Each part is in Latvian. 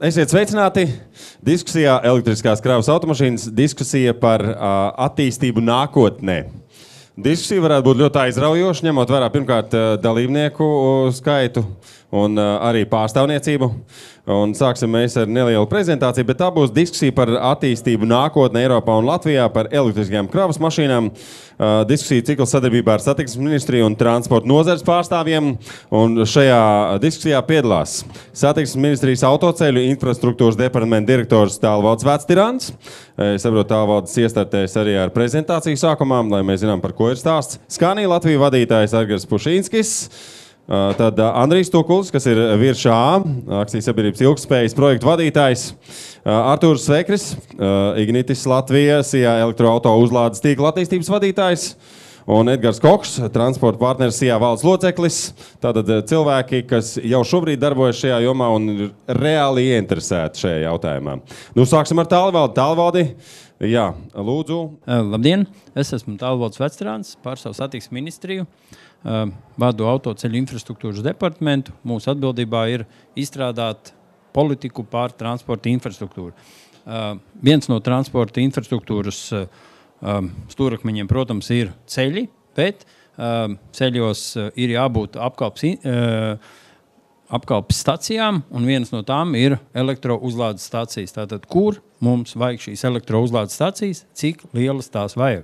Esiet sveicināti diskusijā elektriskās kravas automašīnas, diskusija par attīstību nākotnē. Diskusija varētu būt ļoti aizraujoša, ņemot vērā pirmkārt dalībnieku skaitu un arī pārstāvniecību. Un sāksim mēs ar nelielu prezentāciju, bet tā būs diskusija par attīstību nākotnē Eiropā un Latvijā par elektriskajām kravas mašīnām. Diskusija cikls sadarbībā ar Satiksmes ministriju un transporta nozares pārstāvjiem. Un šajā diskusijā piedalās Satiksmes ministrijas autoceļu infrastruktūras departamenta direktors Tālvalds Vectirāns. Es saprotu, Tālvalds iestartēs arī ar prezentāciju sākumā, lai mēs zinām, par ko ir stāsts. Skanija Latvija vadītājs Argars Pušīnskis. Tad Andrijs Tukuls, kas ir Viršā, akcijas sabiedrības ilgtspējas projektu vadītājs. Artūrs Svekris, Ignitis Latvijas, elektroauto uzlādes tīkla attīstības vadītājs. Un Edgars Koks, transporta partneris SIA valdes loceklis. Tātad cilvēki, kas jau šobrīd darbojas šajā jomā un ir reāli ieinteresēti šajā jautājumā. Nu, sāksim ar Tālvaldi. Tālvaldi, jā, lūdzu. Labdien, es esmu Tālvalds Vectirāns, pārstāvu Satiksmes ministriju. Vadu autoceļu infrastruktūras departamentu. Mūsu atbildībā ir izstrādāt politiku pār transporta infrastruktūru. Viens no transporta infrastruktūras stūrakmeņiem, protams, ir ceļi, bet ceļos ir jābūt apkalpes stacijām, un viens no tām ir elektrouzlādes stacijas. Tātad, kur mums vajag šīs elektrouzlādes stacijas, cik lielas tās vajag.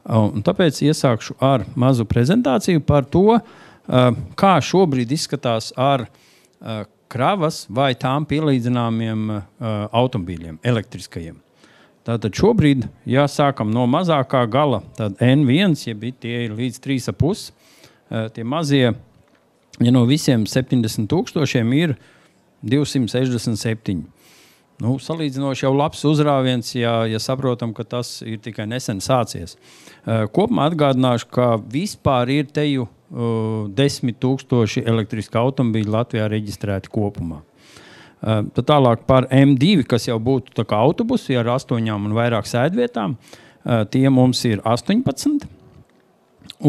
Un tāpēc iesākšu ar mazu prezentāciju par to, kā šobrīd izskatās ar kravas vai tām pielīdzināmiem automobīļiem, elektriskajiem. Tātad šobrīd, ja sākam no mazākā gala, tad N1, tie ir līdz 3,5, tie mazie, ja no visiem 70,000 ir 267. Nu, salīdzinoši jau labs uzrāviens, ja saprotam, ka tas ir tikai nesen sācies. Kopumā atgādināšu, ka vispār ir teju 10,000 elektriski automobīļi Latvijā reģistrēti kopumā. Tad tālāk par M2, kas jau būtu tā kā autobusi ar 8 un vairāk sēdvietām, tie mums ir 18.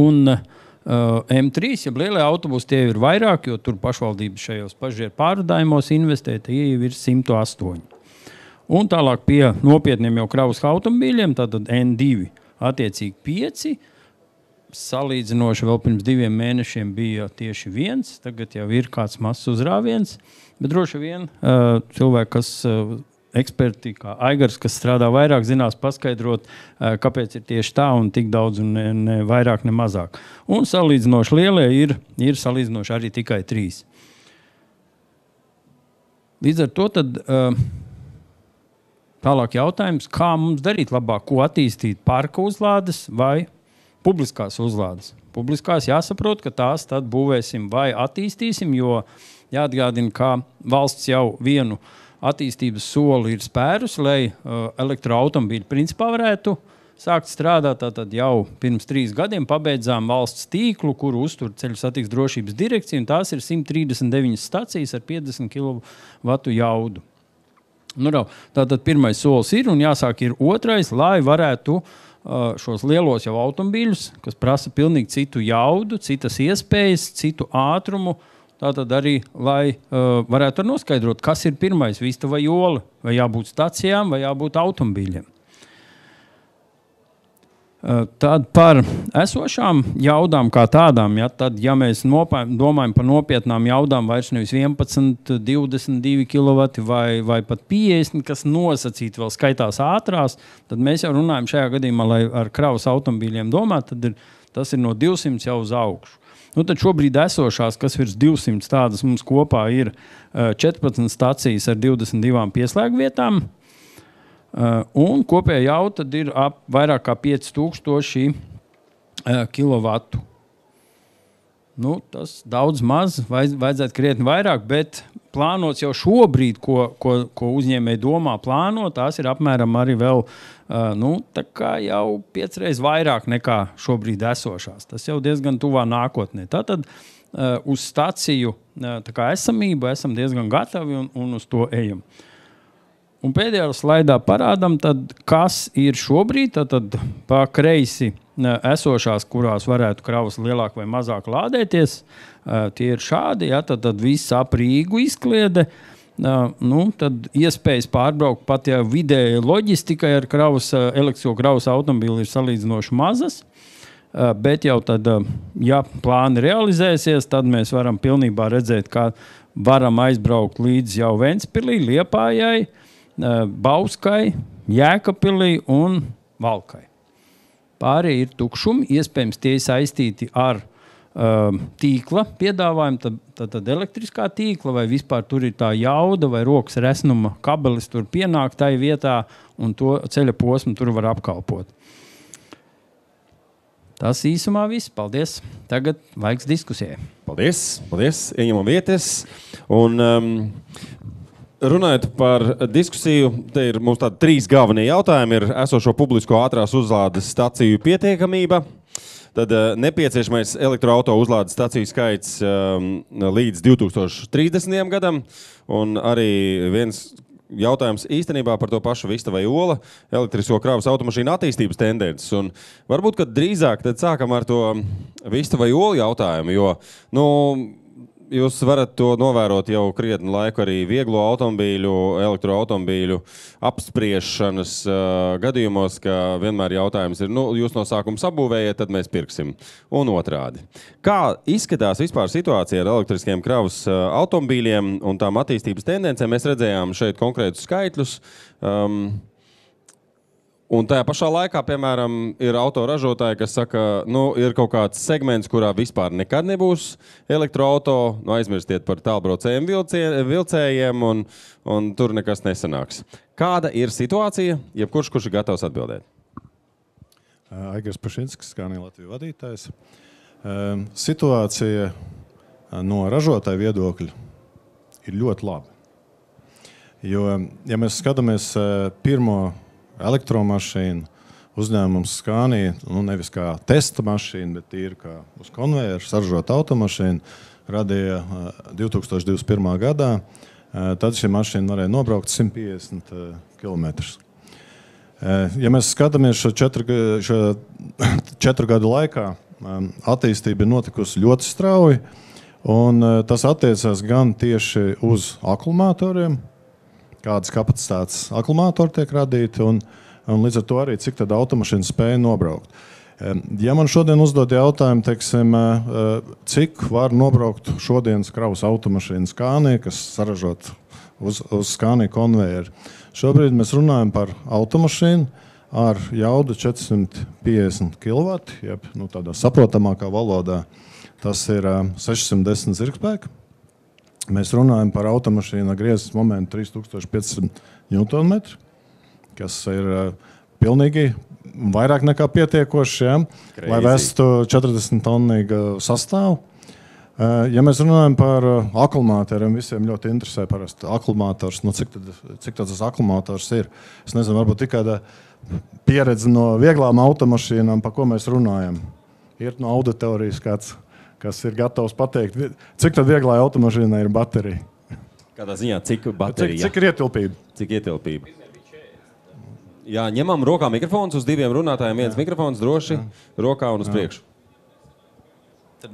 Un M3, ja lielie autobusi, tie ir vairāk, jo tur pašvaldības šajos pasažieru pārvadājumos investē, tie jau ir 108. Un tālāk pie nopietniem jau kravas automobīļiem, tātad N2 attiecīgi 5. Salīdzinoši vēl pirms 2 mēnešiem bija tieši 1, tagad jau ir kāds mazs uzrāviens, bet droši vien cilvēki, kas eksperti, kā Aigars, kas strādā vairāk, zinās paskaidrot, kāpēc ir tieši tā un tik daudz un ne vairāk, ne mazāk. Un salīdzinoši lielie ir salīdzinoši arī tikai 3. Līdz ar to tad tālāk jautājums, kā mums darīt labāk, ko attīstīt parka uzlādes vai publiskās uzlādes. Publiskās jāsaprot, ka tās tad būvēsim vai attīstīsim, jo jāatgādina, ka valsts jau vienu attīstības soli ir spērus, lai elektroautomobīļi principā varētu sākt strādāt. Tātad jau pirms 3 gadiem pabeidzām valsts tīklu, kuru uztur Ceļu satiksmes drošības direkcija, un tās ir 139 stacijas ar 50 kW jaudu. Nu, tātad pirmais solis ir, un jāsāk ir otrais, lai varētu šos lielos jau automobīļus, kas prasa pilnīgi citu jaudu, citas iespējas, citu ātrumu, tātad arī, lai varētu noskaidrot, kas ir pirmais, vista vai jola, vai jābūt stacijām, vai jābūt automobīļiem. Tad par esošām jaudām kā tādām, ja mēs domājam par nopietnām jaudām, vairs nevis 11, 22 kW vai pat 50, kas nosacīti vēl skaitās ātrās, tad mēs jau runājam šajā gadījumā, lai ar kravas automobīļiem domāt, tad tas ir no 200 jau uz augšu. Nu, tad šobrīd esošās, kas virs 200 tādas mums kopā ir 14 stacijas ar 22 pieslēgvietām. Un kopēja jauda tad ir vairāk kā 5,000 kilovatu. Nu, tas daudz maz, vajadzētu krietni vairāk, bet plānots jau šobrīd, ko uzņēmēji domā plānot, tās ir apmēram arī vēl tā kā jau 5 reizes vairāk nekā šobrīd esošās. Tas jau diezgan tuvā nākotnē. Tātad uz staciju tā kā esamību esam diezgan gatavi un uz to ejam. Un pēdējā slaidā parādam, tad, kas ir šobrīd, tad pa kreisi esošās, kurās varētu kravas lielāk vai mazāk lādēties. Tie ir šādi, tad viss ap Rīgu izkliede. tad iespējas pārbraukt pat, ja vidēji loģistikai ar elektrokravas automobīli ir salīdzinoši mazas. Bet jau tad, ja plāni realizēsies, tad mēs varam pilnībā redzēt, kā varam aizbraukt līdz jau Ventspilī, Liepājai, Bauskai, Jēkabpilī un Valkai. Pārējie ir tukšumi, iespējams tie saistīti ar tīkla piedāvājumu, tad elektriskā tīkla, vai vispār tur ir tā jauda vai rokas resnuma kabelis tur pienāk tai vietā un to ceļa posmu tur var apkalpot. Tas īsumā viss. Paldies. Tagad laiks diskusijai. Paldies. Ieņemam vietas. Un runājot par diskusiju, te ir mums tādi 3 galvenie jautājumi. Ir esošo publisko ātrās uzlādes staciju pietiekamība, tad nepieciešamais elektroauto uzlādes staciju skaits līdz 2030. gadam, un arī viens jautājums īstenībā par to pašu Vista vai Ola elektrisko kravas automašīnu attīstības tendences. Un varbūt, kad drīzāk tad sākam ar to Vista vai Ola jautājumu, jo, jūs varat to novērot jau krietnu laiku arī vieglo automobīļu, elektroautomobīļu apspriešanas gadījumos, ka vienmēr jautājums ir, jūs no sākuma sabūvējiet, tad mēs pirksim. Un otrādi. Kā izskatās vispār situācija ar elektriskiem kravas automobīļiem un tām attīstības tendencēm? Mēs redzējām šeit konkrētus skaitļus. Un tajā pašā laikā, piemēram, ir autoražotāji, kas saka, ir kaut kāds segments, kurā vispār nekad nebūs elektroauto, aizmirstiet par tālbraucējiem vilcējiem, un tur nekas nesanāks. Kāda ir situācija, jebkurš, kurš ir gatavs atbildēt? Aigars Pašinskis, Scania Latvijas vadītājs. Situācija no ražotāja viedokļa ir ļoti laba. Jo, ja mēs skatāmies pirmo elektromašīnu uzņēmums Scania, nevis kā testa mašīna, bet tīri kā uz konvejeru saražota automašīna, radīja 2021. gadā. Tad šī mašīna varēja nobraukt 150 km. Ja mēs skatāmies šo 4 gadu laikā, attīstība ir notikusi ļoti strauji, un tas attiecās gan tieši uz akumulatoriem, kādas kapacitātes akumulatori tiek radīti, un līdz ar to arī cik tad automašīna spēja nobraukt. Ja man šodien uzdod jautājumu, teiksim, cik var nobraukt šodienas kravas automašīna Scania, kas saražot uz Scania konvejeru. Šobrīd mēs runājam par automašīnu ar jaudu 450 kW, jeb tādā saprotamākā valodā tas ir 610 zirgspēku. Mēs runājam par automašīnu ar griezes momentu 3500 Nm, kas ir pilnīgi vairāk nekā pietiekoši, lai vestu 40 tonnīgu sastāvu. Ja mēs runājam par akumulatoriem, visiem ļoti interesē parasti akumulators. Cik tas akumulators ir? Es nezinu, varbūt tikai pieredze no vieglām automašīnām, par ko mēs runājam. Ir no auditorijas kāds, kas ir gatavs pateikt, cik tad vieglā automašīnā ir baterija. Kādā ziņā, cik baterija? Cik ir ietilpība? Cik ietilpība? Jā, ņemam rokā mikrofons uz 2 runātājiem, viens mikrofons droši, rokā un uz priekšu. Tad,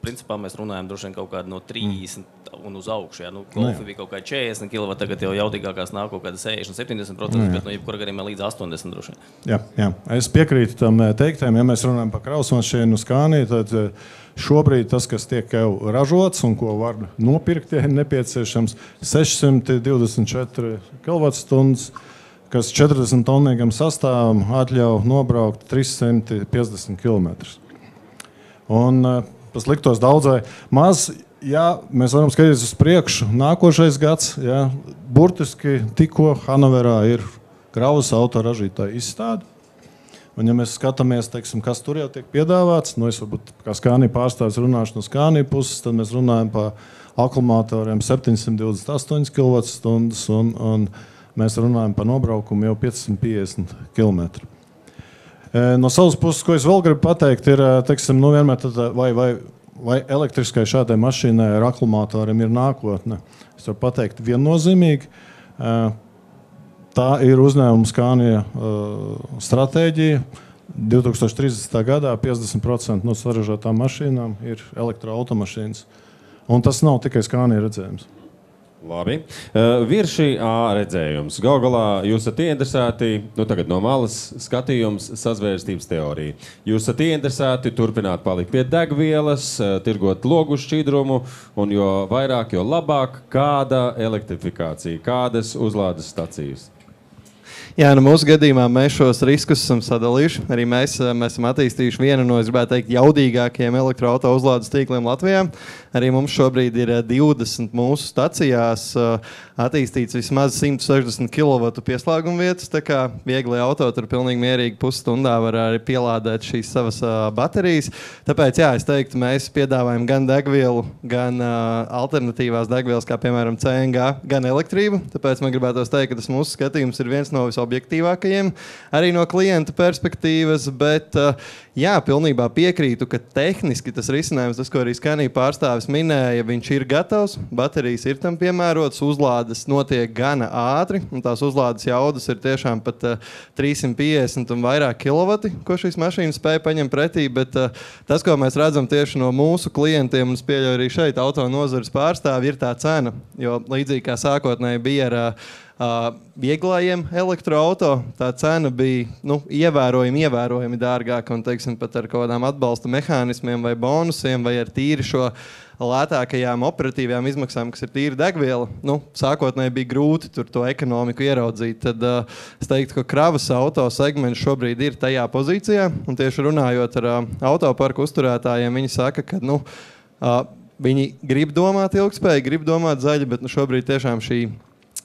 principā mēs runājam droši vien kaut kādu no 30 un uz augšu. Golfi bija kaut kādi 40 kW, tagad jau jaudīgākās nāk kaut kāda 60-70%, bet jebkurā gadījumā līdz 80 droši vien. Jā. Es piekrītu tam teiktēm, ja mēs runājam par kravas mašīnu Scania, tad šobrīd tas, kas tiek jau ražots un ko var nopirkt, ir nepieciešams 624 kWh, kas 40 tonnīgam sastāvam atļauj nobraukt 350 km. Un tas liktos daudzai maz, ja mēs varam skatīties uz priekšu. Nākošais gads, burtiski tikko Hanoverā ir kravas autoražītāja izstāde. Un ja mēs skatāmies, teiksim, kas tur jau tiek piedāvāts, es varbūt kā Scania pārstāvis runāšu no Scania puses, tad mēs runājam par akumulatoriem 728 kWh un mēs runājam par nobraukumu jau 550 km. No savas puses, ko es vēl gribu pateikt, ir, teiksim, vienmēr vai elektriskai šādai mašīnai ar akumulatoriem ir nākotne. Es varu pateikt viennozīmīgi. Tā ir uzņēmuma Scania stratēģija. 2030. gadā 50% no saražotām mašīnām ir elektroautomašīnas. Un tas nav tikai Scania redzējums. Labi. Virši redzējums. Galu galā jūs esat ieinteresēti, tagad no malas skatījums, sazvērstības teorija. Jūs esat ieinteresēti turpināt palikt pie degvielas, tirgot logu šķidrumu, un jo vairāk, jo labāk, kāda elektrifikācija, kādas uzlādes stacijas? Jā, mūsu gadījumā mēs šos riskus esam sadalījuši. Arī mēs esam attīstījuši vienu no, es gribētu teikt, jaudīgākajiem elektroauto uzlādes tīkliem Latvijā. Arī mums šobrīd ir 20 mūsu stacijās attīstīts vismaz 160 kW pieslēguma vietas, tā kā viegli auto tur pilnīgi mierīgi pusstundā var arī pielādēt šīs savas baterijas. Tāpēc, jā, es teiktu, mēs piedāvājam gan degvielu, gan alternatīvās degvielas, kā piemēram CNG, gan elektrību. Tāpēc man gribētos teikt, ka tas mūsu skatījums ir viens no objektīvākajiem, arī no klienta perspektīvas, bet jā, pilnībā piekrītu, ka tehniski tas risinājums, tas, ko arī Skanija pārstāvis minēja, viņš ir gatavs, baterijas ir tam piemērotas, uzlādes notiek gana ātri, un tās uzlādes jaudas ir tiešām pat 350 un vairāk kilovati, ko šīs mašīnas spēja paņemt pretī, bet tas, ko mēs redzam tieši no mūsu klientiem, un es pieļauju arī šeit auto nozares pārstāvi, ir tā cena, jo līdzīgi kā sākotnēji bija ar vieglajiem elektroauto, tā cena bija ievērojami dārgāka un, teiksim, pat ar kaut kādām atbalsta mehānismiem vai bonusiem vai ar tīri šo lētākajām operatīvajām izmaksām, kas ir tīri degviela. Sākotnēji bija grūti tur to ekonomiku ieraudzīt. Tad es teiktu, ka kravas auto segments šobrīd ir tajā pozīcijā, un tieši runājot ar autoparku uzturētājiem, viņi saka, ka viņi grib domāt ilgspēju, grib domāt zaļi, bet šobrīd tiešām šī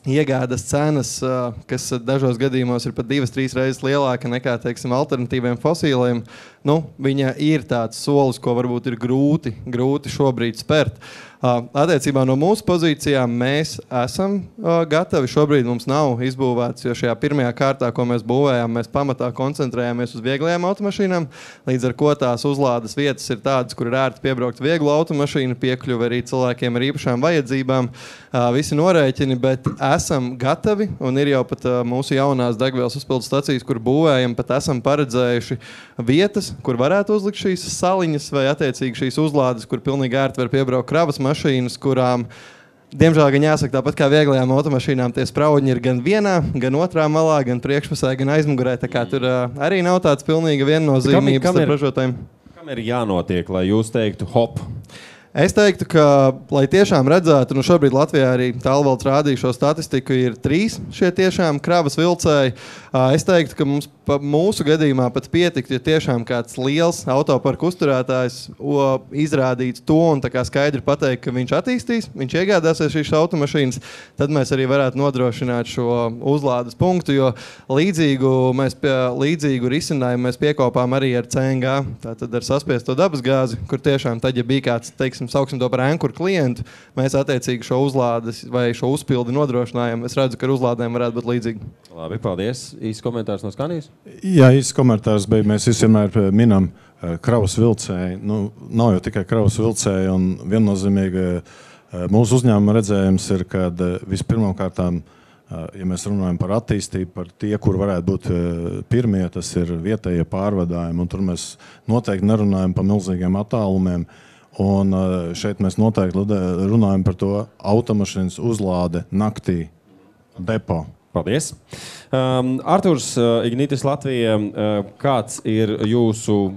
iegādas cenas, kas dažos gadījumos ir pat 2-3 reizes lielāka nekā, teiksim, alternatīviem fosīliem, viņa ir tāds solis, ko varbūt ir grūti šobrīd spērt. Attiecībā no mūsu pozīcijām mēs esam gatavi. Šobrīd mums nav izbūvēts, jo šajā pirmajā kārtā, ko mēs būvējām, mēs pamatā koncentrējāmies uz vieglajām automašīnām, līdz ar ko tās uzlādes vietas ir tādas, kur ir ērti piebraukt vieglu automašīnu, piekļuvi arī cilvēkiem ar īpašām vajadzībām, visi norēķini, bet esam gatavi, un ir jau pat mūsu jaunās degvielas uzpildes stacijas, kur būvējam, pat esam paredzējuši vietas, kur varētu uzlikt šīs saliņas vai attiecīgi šīs uzlādes, kur pilnīgi ērti var piebraukt kravas mašīnas, kurām, diemžēl, gan jāsaka, tāpat kā vieglajām automašīnām, tie sprauģi ir gan vienā, gan otrā malā, gan priekšpusē, gan aizmugurē. Tā kā tur arī nav tāds pilnīga viennozīmības starp ražotājiem. Kam ir jānotiek, lai jūs teiktu hop? Es teiktu, ka, lai tiešām redzētu, šobrīd Latvijā arī Tālvalds rādīja šo statistiku, ir 3 šie tiešām kravas vilcēji. Es teiktu, ka mūsu gadījumā pat pietiktu, ja tiešām kāds liels autoparku uzturētājs izrādītu to un tā kā skaidri pateikt, ka viņš attīstīs, viņš iegādāsies šīs automašīnas, tad mēs arī varētu nodrošināt šo uzlādes punktu, jo līdzīgu risinājumu mēs piekopām arī ar CNG, tātad ar saspiesto dabasgāzi, kur tiešām tad, ja bija kāds, teiksim, sauksim to par ankuru klientu, mēs attiecīgi šo uzlādes vai šo uzpildi nodrošinājam. Es redzu, ka ar uzlādēm varētu būt līdzīgi. Labi, paldies. Īsts komentārs no Skanijas? Jā, īsts komentārs, bet mēs vienmēr minam kravas vilcēju. Nav jau tikai kravas vilcēji, un viennozīmīgi mūsu uzņēmuma redzējums ir, ka vispirmkārtām, ja mēs runājam par attīstību, par tie, kur varētu būt pirmie, tas ir vietējie pārvadājumi, un tur mēs noteikti nerunājam par milzīgiem attālumiem. Un šeit mēs noteikti runājam par to automašīnas uzlāde naktī depo. Paldies. Arturs Ignitis Latvija, kāds ir jūsu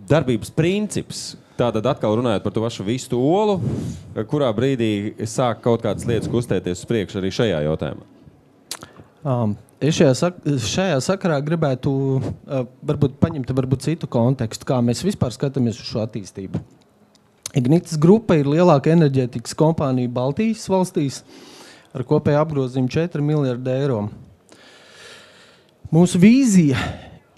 darbības princips? Tātad atkal runājot par to vašu vistu olu, kurā brīdī sāk kaut kādas lietas kustēties uz priekšu arī šajā jautājumā? Es šajā sakarā gribētu paņemt citu kontekstu, kā mēs vispār skatāmies uz šo attīstību. Ignitis grupa ir lielāka enerģētikas kompānija Baltijas valstīs ar kopēju apgrozījumu 4 miljardi eiro. Mūsu vīzija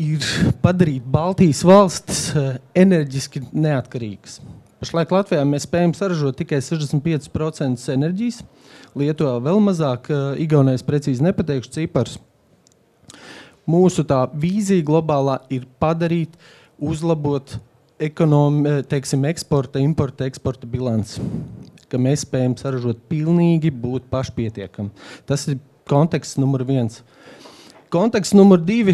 ir padarīt Baltijas valstis enerģiski neatkarīgas. Pašlaik Latvijā mēs spējam saražot tikai 65% enerģijas, Lietuvā vēl mazāk, Igaunijas precīzi nepateikšu ciparus. Mūsu tā vīzija globālā ir padarīt, uzlabot eksporta, importa, eksporta bilanci, ka mēs spējam saražot pilnīgi būt pašpietiekami. Tas ir konteksts numur 1. Konteksts numur 2.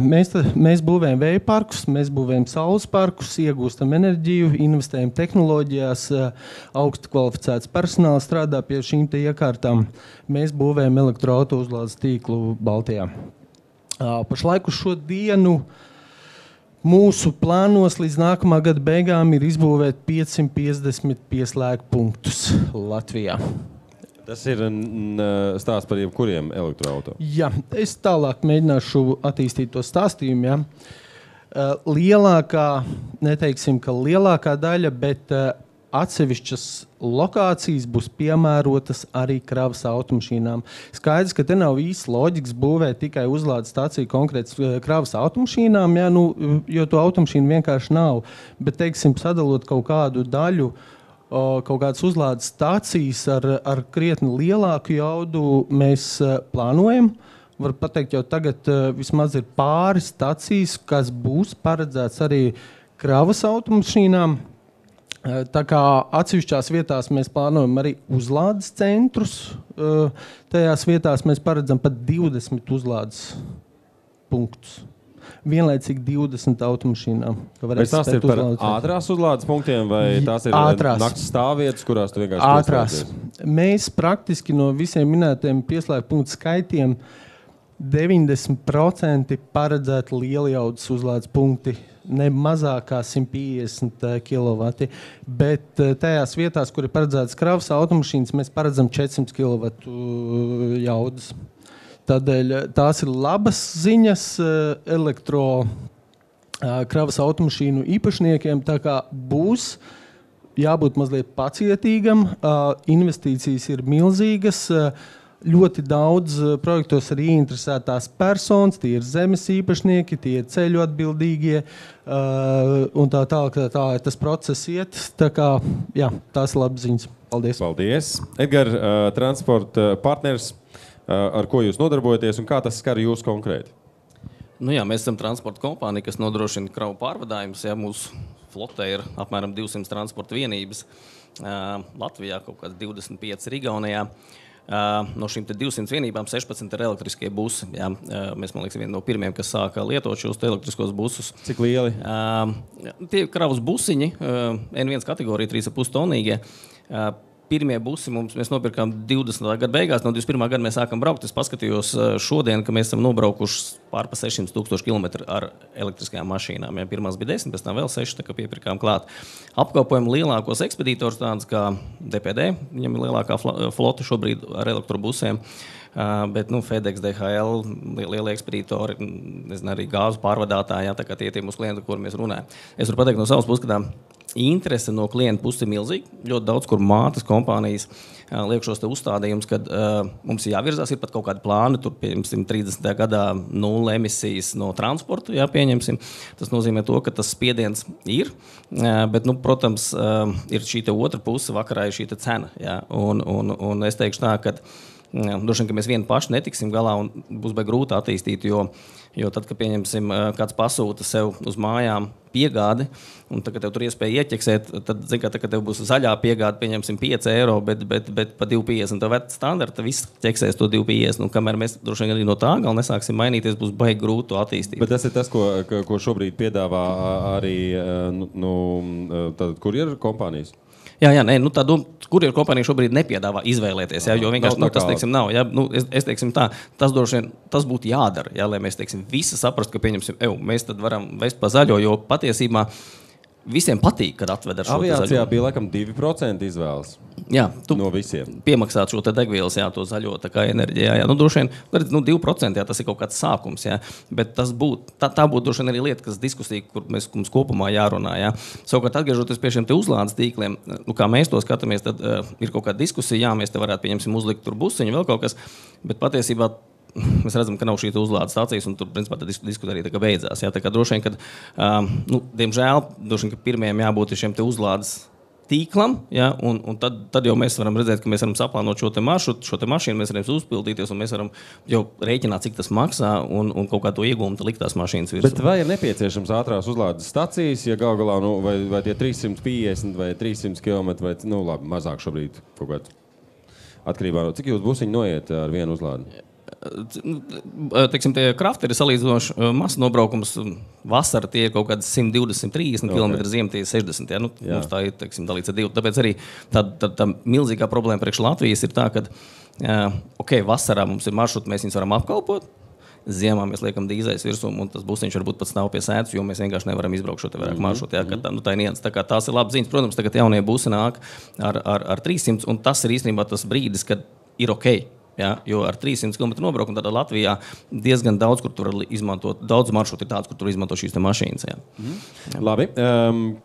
Mēs būvējam vēja parkus, mēs būvējam saules parkus, iegūstam enerģiju, investējam tehnoloģijās, augsti kvalificēts personāls strādā pie šīm te iekārtām. Mēs būvējam elektroauto uzlādes tīklu Baltijā. Pašlaik uz šo dienu mūsu plānos līdz nākamā gada beigām ir izbūvēt 550 pieslēgu punktus Latvijā. Tas ir stāsts par jebkuriem elektroauto. Jā, es tālāk mēģināšu attīstīt to stāstījumu. Ja. Neteiksim, ka lielākā daļa, bet atsevišķas lokācijas būs piemērotas arī kravas automašīnām. Skaidrs, ka te nav īsti loģikas būvēt tikai uzlādes stāciju konkrētas kravas automašīnām, ja, jo to automašīnu vienkārši nav. Bet, teiksim, sadalot kaut kādu daļu, kaut kādas uzlādes stācijas ar krietni lielāku jaudu mēs plānojam. Var pateikt, jau tagad vismaz ir pāris stācijas, kas būs paredzēts arī kravas automašīnām. Tā kā atsevišķās vietās mēs plānojam arī uzlādes centrus. Tajās vietās mēs paredzam pat 20 uzlādes punktus. Vienlaicīgi 20 automašīnām. Vai tās ir par ātrās uzlādes punktiem, vai tās ir nakts stāvvietas, kurās tu vienkārši ātrās. Mēs praktiski no visiem minētiem pieslēgu punktu skaitiem 90% paredzētu lielijaudas uzlādes punkti, ne mazāk kā 150 kW, bet tajās vietās, kur ir paredzētas kravas automašīnas, mēs paredzam 400 kW jaudas. Tādēļ tās ir labas ziņas kravas automašīnu īpašniekiem, tā kā būs jābūt mazliet pacietīgam, investīcijas ir milzīgas, ļoti daudz projektos ir ieinteresētās personas, tie ir zemes īpašnieki, tie ir ceļu atbildīgie, un tā tas process iet, tā kā, jā, tās ir labas ziņas. Paldies. Paldies. Edgar, transporta partners, ar ko jūs nodarbojaties un kā tas skar jūs konkrēti? Nu jā, mēs esam transporta kompānija, kas nodrošina kravu pārvadājumus. Ja, mūsu flotē ir apmēram 200 transporta vienības. Latvijā kaut kāds 25 ir Igaunijā. No šīm 200 vienībām 16 ir elektriskie busi. Ja. Mēs, man liekas, vieni no pirmiem, kas sāka lietot šos elektriskos busus. Cik lieli? Tie kravas busiņi, N1 kategorija, 3,5 tonīgie. Pirmie busi mēs nopirkām 20. gada beigās, no 21. gada mēs sākam braukt. Es paskatījos šodien, ka mēs esam nobraukuši pār pa 600,000 kilometru ar elektriskajām mašīnām. Ja, pirmās bija 10, pēc tam vēl 6, tā kā piepirkām klāt. Apkalpojam lielākos ekspedītors, tāds kā DPD, viņam ir lielākā flota šobrīd ar elektrobusiem. Bet FedEx, DHL, lielie ekspedītori, arī gāzu pārvadātāji, tā kā tie mūsu klienti, kur mēs runājam. Es varu pateikt no savas puses, ka interese no klienta puses ir milzīga. Ļoti daudz, kur mātes kompānijas liek šos te uzstādījumus, kad mums ir jāvirzās, ir pat kaut kādi plāni, tur pieņemsim 30. gadā 0 emisijas no transporta, jā, pieņemsim. Tas nozīmē to, ka tas spiediens ir, bet, protams, ir šī te otra puse, vakarā ir šī te cena, jā, un es teikšu tā, ka droši vien, ka mēs vieni paši netiksim galā un būs baigi grūti attīstīt, jo tad, kad pieņemsim, kāds pasūta sev uz mājām piegādi, un tad, kad tev tur iespēja ieķeksēt, tad, zin, kad tev būs zaļā piegāde, pieņemsim 5 eiro, bet pa 2,50. Tev vec standarta, viss ķeksēs to 2,50. Un kamēr mēs droši vien arī no tā gala nesāksim mainīties, būs baigi grūti to attīstīt. Bet tas ir tas, ko šobrīd piedāvā arī kurjeru kompānijas? Jā, kurjeru kompānija šobrīd nepiedāvā izvēlēties, jo vienkārši tas, teiksim, nav. Ja, es teiksim tā, tas būtu jādara, ja, lai mēs, teiksim, visi saprastu, ka pieņemsim, mēs tad varam vest pa zaļo, jo patiesībā visiem patīk, kad atved ar šo zaļo. Aviācijā bija laikam 2% izvēles. Jā, no visiem. Piemaksāt šo te degvielas, jā, to zaļo tā kā enerģijā. Jā. Droši vien, 2%, jā, tas ir kaut kāds sākums, jā. Bet tā būtu droši vien arī lieta, kas diskusija, kur mums kopumā jārunā, jā. Savukārt, atgriežoties pie šiem te uzlādes tīkliem, kā mēs to skatāmies, tad ir kaut kāda diskusija, jā, mēs te varētu, pieņemsim, uzlikt tur busiņu, vēl kaut kas, bet patiesībā mēs redzam, ka nav šī uzlādes stācijas, un tur, principā, tā diskusija arī tā kā beidzās. Jā. Tā kā droši vien, kad, diemžēl, droši vien, ka pirmajiem jābūt šiem te uzlādes tīklam, ja, un tad jau mēs varam redzēt, ka mēs varam saplānot šo te maršrutu, šo te mašīnu, mēs varam uzpildīties, un mēs varam jau rēķināt, cik tas maksā, un kaut kā to iegūmu likt tās mašīnas virsū. Bet vai ir nepieciešams ātrās uzlādes stacijas, ja gal galā, vai tie 350 vai 300 km, vai, labi, mazāk šobrīd kaut kāds atkarībā no, cik jūs busiņi noiet ar vienu uzlādi? teiksim, tie krafteri salīdzinoši masa nobraukums vasara tie ir kaut kāds 120-130 km, ziem tie 60. Ja? Mums tā ir, teiksim, dalīts ar 2. Tāpēc arī tā milzīgā problēma priekš Latvijas ir tā, ka, vasarā mums ir maršruti, mēs viņus varam apkalpot, ziemā mēs liekam dīzeļus virsū, un tas busiņš varbūt pat stāv pie sēdus, jo mēs vienkārši nevaram izbraukt šo te vairāk maršrutu. Ja? Tā ir nians. Tā kā tās ir labas ziņas. Protams, tagad jaunie busi nāk ar 300, un tas ir īstenībā tas brīdis, kad ir ok. Ja, jo ar 300 km nobraukumu tādā Latvijā diezgan daudz, kur tur izmantot, daudz maršrutu ir tāds, kur tur izmanto šīs te mašīnas. Ja. Labi.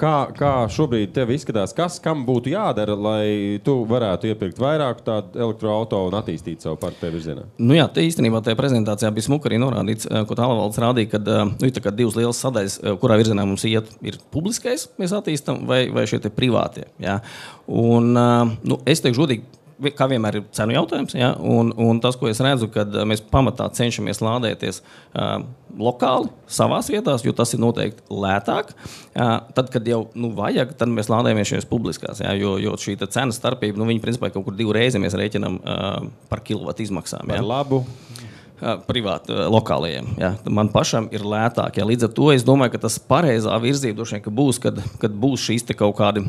Kā šobrīd tev izskatās, kam būtu jādara, lai tu varētu iepirkt vairāk tādu elektroauto un attīstīt savu partiju virzienā? Nu jā, te īstenībā tajā prezentācijā bija smuki arī norādīts, ko Tālvalds rādīja, kad ir tā kā divas lielas sadaļas, kurā virzienā mums iet, ir publiskais, mēs attīstam, vai šie te privātie. Ja. Un es teikšu godīgi, kā vienmēr ir cenu jautājums, ja? un tas, ko es redzu, kad mēs pamatā cenšamies lādēties lokāli savās vietās, jo tas ir noteikti lētāk. Tad, kad jau vajag, tad mēs lādējamies šajās publiskās, ja? jo šī cena starpība, viņi principā kaut kur 2 reizes mēs rēķinam par kilovatu izmaksām. Ja? Par labu. Privāti, lokālajiem. Ja. Man pašam ir lētāk. Ja. Līdz ar to es domāju, ka tas pareizā virzība droši vien, ka būs, kad būs šīs te kaut kādi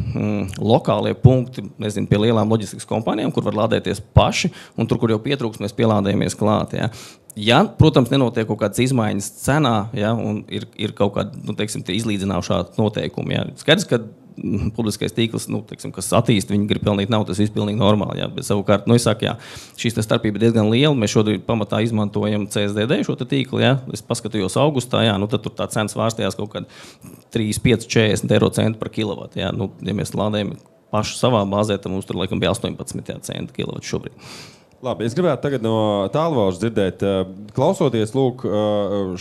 lokālie punkti, nezinu, pie lielām loģistikas kompānijām, kur var lādēties paši, un tur, kur jau pietrūks, mēs pielādējamies klāt. Ja. Ja, protams, nenotiek kaut kādas izmaiņas cenā, ja, un ir kaut kādi, teiksim, izlīdzināšā noteikumi. Ja. Skaidrs, ka publiskais tīkls, teiksim, kas attīst, viņi grib pelnīt naudu, tas viss pilnīgi normāli. Jā. Bet savukārt, es saku, jā, šīs starpība ir diezgan liela. Mēs šodien pamatā izmantojam CSDD šo tīklu. Jā. Es paskatījos augustā, jā, tad tur tā cena svārstījās kaut kādā 3,5-40 eiro centu par kilovatu. Jā. Ja mēs lādējam pašu savā bāzē, tad mums tur laikam bija 18 centi kilovatu šobrīd. Labi, es gribētu tagad no Tālvaldes dzirdēt, klausoties lūk,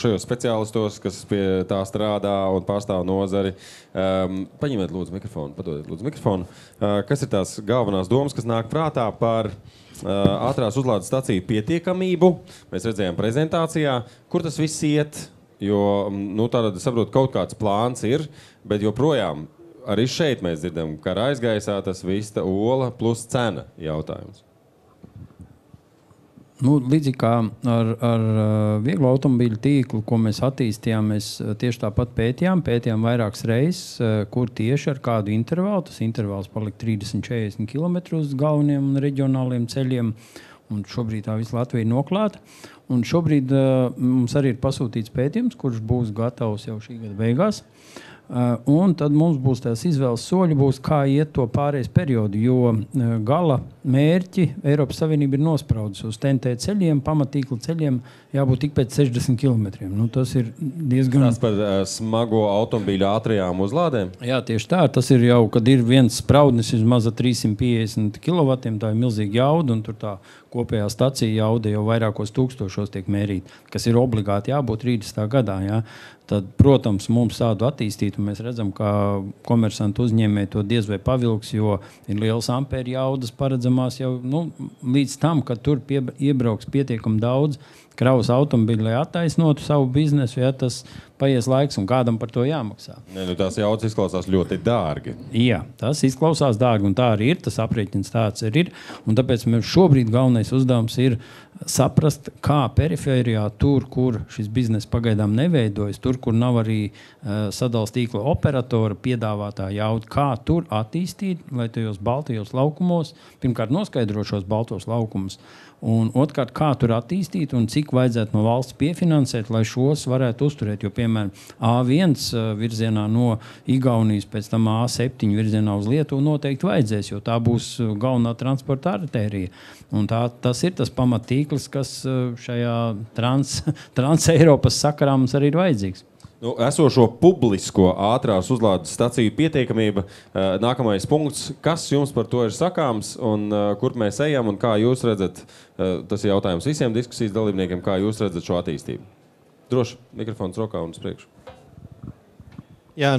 šajos speciālistos, kas pie tā strādā un pārstāv nozari. Paņemiet lūdzu mikrofonu, padodiet lūdzu mikrofonu. Kas ir tās galvenās domas, kas nāk prātā par ātrās uzlādes staciju pietiekamību? Mēs redzējām prezentācijā, kur tas viss iet, jo tātad saprot, kaut kāds plāns ir, bet joprojām arī šeit mēs dzirdam, ka aizgaisā tas vista ola plus cena jautājums. Līdzīgi kā ar vieglo automobīļu tīklu, ko mēs attīstījām, mēs tieši tāpat pētījām vairākas reizes, kur tieši ar kādu intervālu. Tas intervāls palika 30-40 km uz galveniem un reģionāliem ceļiem. Un šobrīd tā visa Latvija ir noklāta. Un šobrīd mums arī ir pasūtīts pētījums, kurš būs gatavs jau šī gada beigās. Un tad mums būs tās izvēles soļi, kā iet to pārējais periodu, jo gala mērķi Eiropas Savienība ir nospraudus uz TNT ceļiem, pamatīkla ceļiem jābūt tik pēc 60 km. Tas ir diezgan... Tas par smago automobīļu ātrajām uzlādēm? Jā, tieši tā. Tas ir jau, kad ir viens spraudnis vismaz 350 kW, tā ir milzīga jauda, un tur tā kopējā stacija jauda jau vairākos tūkstošos tiek mērīta, kas ir obligāti jābūt 30. gadā. Jā. Tad, protams, mums tādu attīstītu, mēs redzam, ka komersantu uzņēmēji to diez vai pavilks, jo ir liels ampēru jaudas paredzamās jau līdz tam, kad tur iebrauks pietiekami daudz kravas automobiļu, lai attaisnotu savu biznesu, ja tas paies laiks un kādam par to jāmaksā. Tās jaudas izklausās ļoti dārgi. Jā, tas izklausās dārgi, un tā arī ir, tas aprēķins tāds arī ir, un tāpēc mums šobrīd galvenais uzdevums ir saprast, kā perifērijā, tur, kur šis biznes pagaidām neveidojas, tur, kur nav arī sadales tīkla operatora piedāvātā jauda, kā tur attīstīt, lai tajos baltajos laukumos, pirmkārt noskaidrot šos baltos laukumus, un otrkārt, kā tur attīstīt un cik vajadzētu no valsts piefinansēt, lai šos varētu uzturēt. Jo, piemēram, A1 virzienā no Igaunijas, pēc tam A7 virzienā uz Lietuvu noteikti vajadzēs, jo tā būs galvenā transporta artērija. Un tas ir tas pamatīklis, kas šajā trans-Eiropas sakarā mums arī ir vajadzīgs. Esošo publisko ātrās uzlādes staciju pietiekamība, nākamais punkts. Kas jums par to ir sakāms un kur mēs ejam un kā jūs redzat, tas ir jautājums visiem diskusijas dalībniekiem, kā jūs redzat šo attīstību? Droši, mikrofons rokā un uz priekšu. Jā,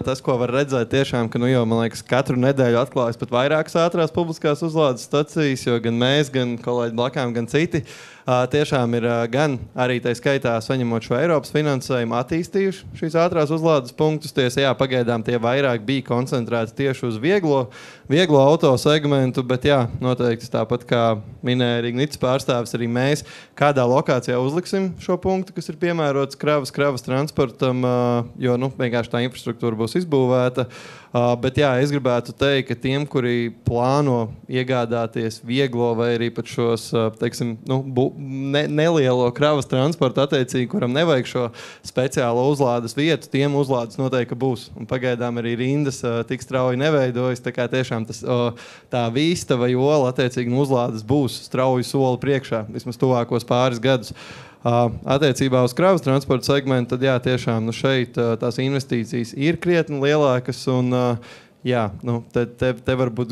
tas, ko var redzēt tiešām, ka jau, man liekas, katru nedēļu atklājas pat vairākas ātrās publiskās uzlādes stacijas, jo gan mēs, gan kolēģi blakām, gan citi tiešām ir gan arī tā skaitā saņemot šo Eiropas finansējumu attīstījuši šīs ātrās uzlādes punktus. Jā, pagaidām tie vairāk bija koncentrēti tieši uz vieglo auto segmentu, bet jā, noteikti tāpat kā minēja Ignits pārstāvis, arī mēs kādā lokācijā uzliksim šo punktu, kas ir piemērots kravas transportam, jo vienkārši tā infrastruktūra būs izbūvēta. Bet jā, es gribētu teikt, ka tiem, kuri plāno iegādāties vieglo vai arī pat šos, teiksim, nelielo kravas transportu attiecīgi, kuram nevajag šo speciālo uzlādes vietu, tiem uzlādes noteikti būs. Un pagaidām arī rindas tik strauji neveidojas, tā kā tiešām tā vīsta vai ola attiecīgi uzlādes būs strauji soli priekšā, vismaz tuvākos pāris gadus. Attiecībā uz kravas transporta segmentu, tad jā, tiešām šeit tās investīcijas ir krietni lielākas un jā, te varbūt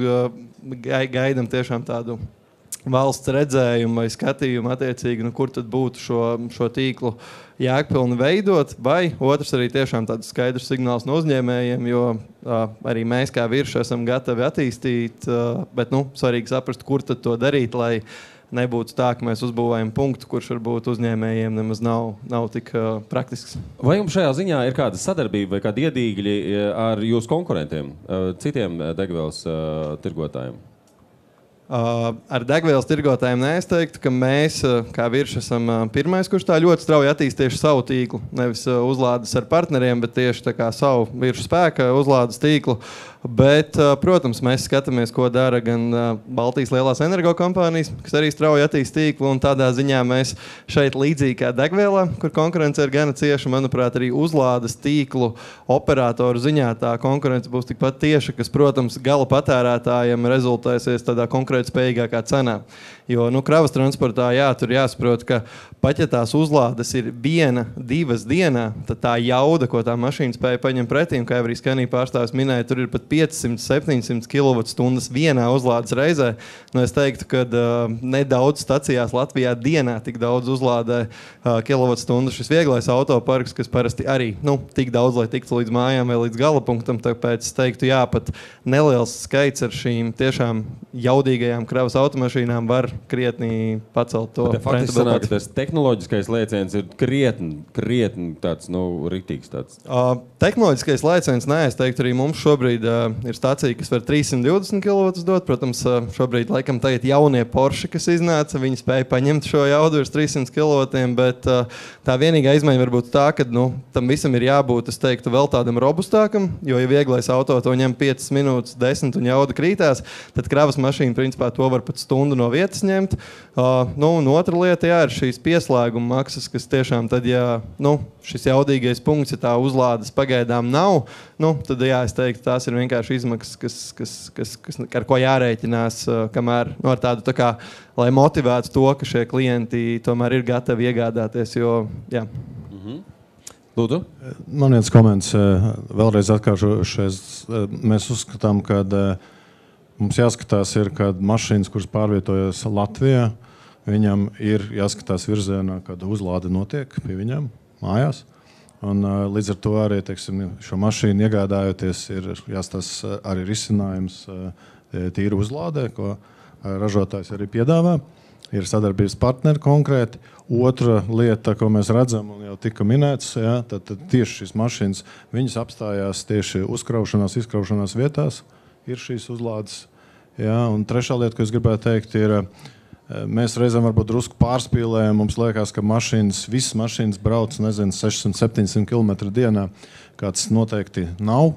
gaidam tiešām tādu valsts redzējumu vai skatījumu attiecīgi, kur tad būtu šo tīklu jēgpilni veidot, vai otrs arī tiešām tāds skaidrs signāls no uzņēmējiem, jo arī mēs kā virši esam gatavi attīstīt, bet svarīgi saprast, kur tad to darīt, lai nebūtu tā, ka mēs uzbūvējam punktu, kurš varbūt uzņēmējiem nemaz nav tik praktisks. Vai jums šajā ziņā ir kāda sadarbība vai kādi iedīgļi ar jūsu konkurentiem, citiem degvielas tirgotājiem? Ar degvielas tirgotājiem es teiktu, ka mēs, kā virši, esam pirmais, kurš tā ļoti strauji attīst tieši savu tīklu. Nevis uzlādes ar partneriem, bet tieši tā kā savu viršu spēka uzlādes tīklu. Bet, protams, mēs skatāmies, ko dara gan Baltijas lielās energokompānijas, kas arī strauji attīst tīklu, un tādā ziņā mēs šeit līdzīgi kā degvielā, kur konkurence ir gana cieša, manuprāt, arī uzlādes tīklu operatoru ziņā tā konkurence būs tikpat tieša, kas, protams, gala patērētājiem rezultēsies tādā konkrēti spējīgākā cenā. Jo, kravas transportā, jā, tur jāsaprot, ka pat ja tās uzlādes ir 1-2 dienā, tad tā jauda, ko tā mašīna spēja paņemt pretī, un kā arī Skanija pārstāvis minēja, tur ir pat 500-700 kWh vienā uzlādes reizē. Es teiktu, ka nedaudz stacijās Latvijā dienā tik daudz uzlādē kWh šis vieglais autoparks, kas parasti arī tik daudz, lai tiktu līdz mājām vai līdz galapunktam. Tāpēc es teiktu, jā, pat neliels skaits ar šīm tiešām jaudīgajām kravas automašīnām var krietni pacelt to. Bet faktiski sanāk, ka tas tehnoloģiskais lēciens ir krietni tāds, riktīgs tāds. Tehnoloģiskais lēciens, es teiktu, arī mums šobrīd ir stacija, kas var 320 kW dot. Protams, šobrīd laikam tagad jaunie Porsche, kas iznāca, viņi spēja paņemt šo jaudu virs 300 kW, bet tā vienīgā izmaiņa var būt tā, ka tam visam ir jābūt, es teiktu, vēl tādam robustākam, jo, ja vieglais auto to ņem 5 minūtes, 10 un jauda krītās, tad kravas mašīna, principā, to var pat stundu no vietas ņemt. Un otra lieta, jā, ir šīs pieslēguma maksas, kas tiešām tad, ja šis jaudīgais punkts, ja tā uzlādes pagaidām nav, tad, jā, es teiktu, tās ir vienkārši izmaksas, ar ko jārēķinās, kamēr ar tādu tā kā, lai motivētu to, ka šie klienti tomēr ir gatavi iegādāties, jo, jā. Lūdzu? Man viens koments, vēlreiz atkāršošies, mēs uzskatām, ka mums jāskatās, kad mašīnas, kuras pārvietojas Latvijā, viņam ir jāskatās virzienā, kad uzlāde notiek pie viņam mājās. Un, līdz ar to arī šo mašīnu iegādājoties, ir jāstās arī risinājums tīri uzlādē, ko ražotājs arī piedāvā. Ir sadarbības partneri konkrēti. Otra lieta, ko mēs redzam, un jau tika minēts, tad tieši šīs mašīnas, viņas apstājās tieši uzkraušanās, izkraušanās vietās. Ir šīs uzlādes. Un trešā lieta, ko es gribētu teikt, ir, mēs reizēm varbūt drusku pārspīlējam. Mums liekas, ka visas mašīnas brauc, 600-700 km dienā, kāds noteikti nav.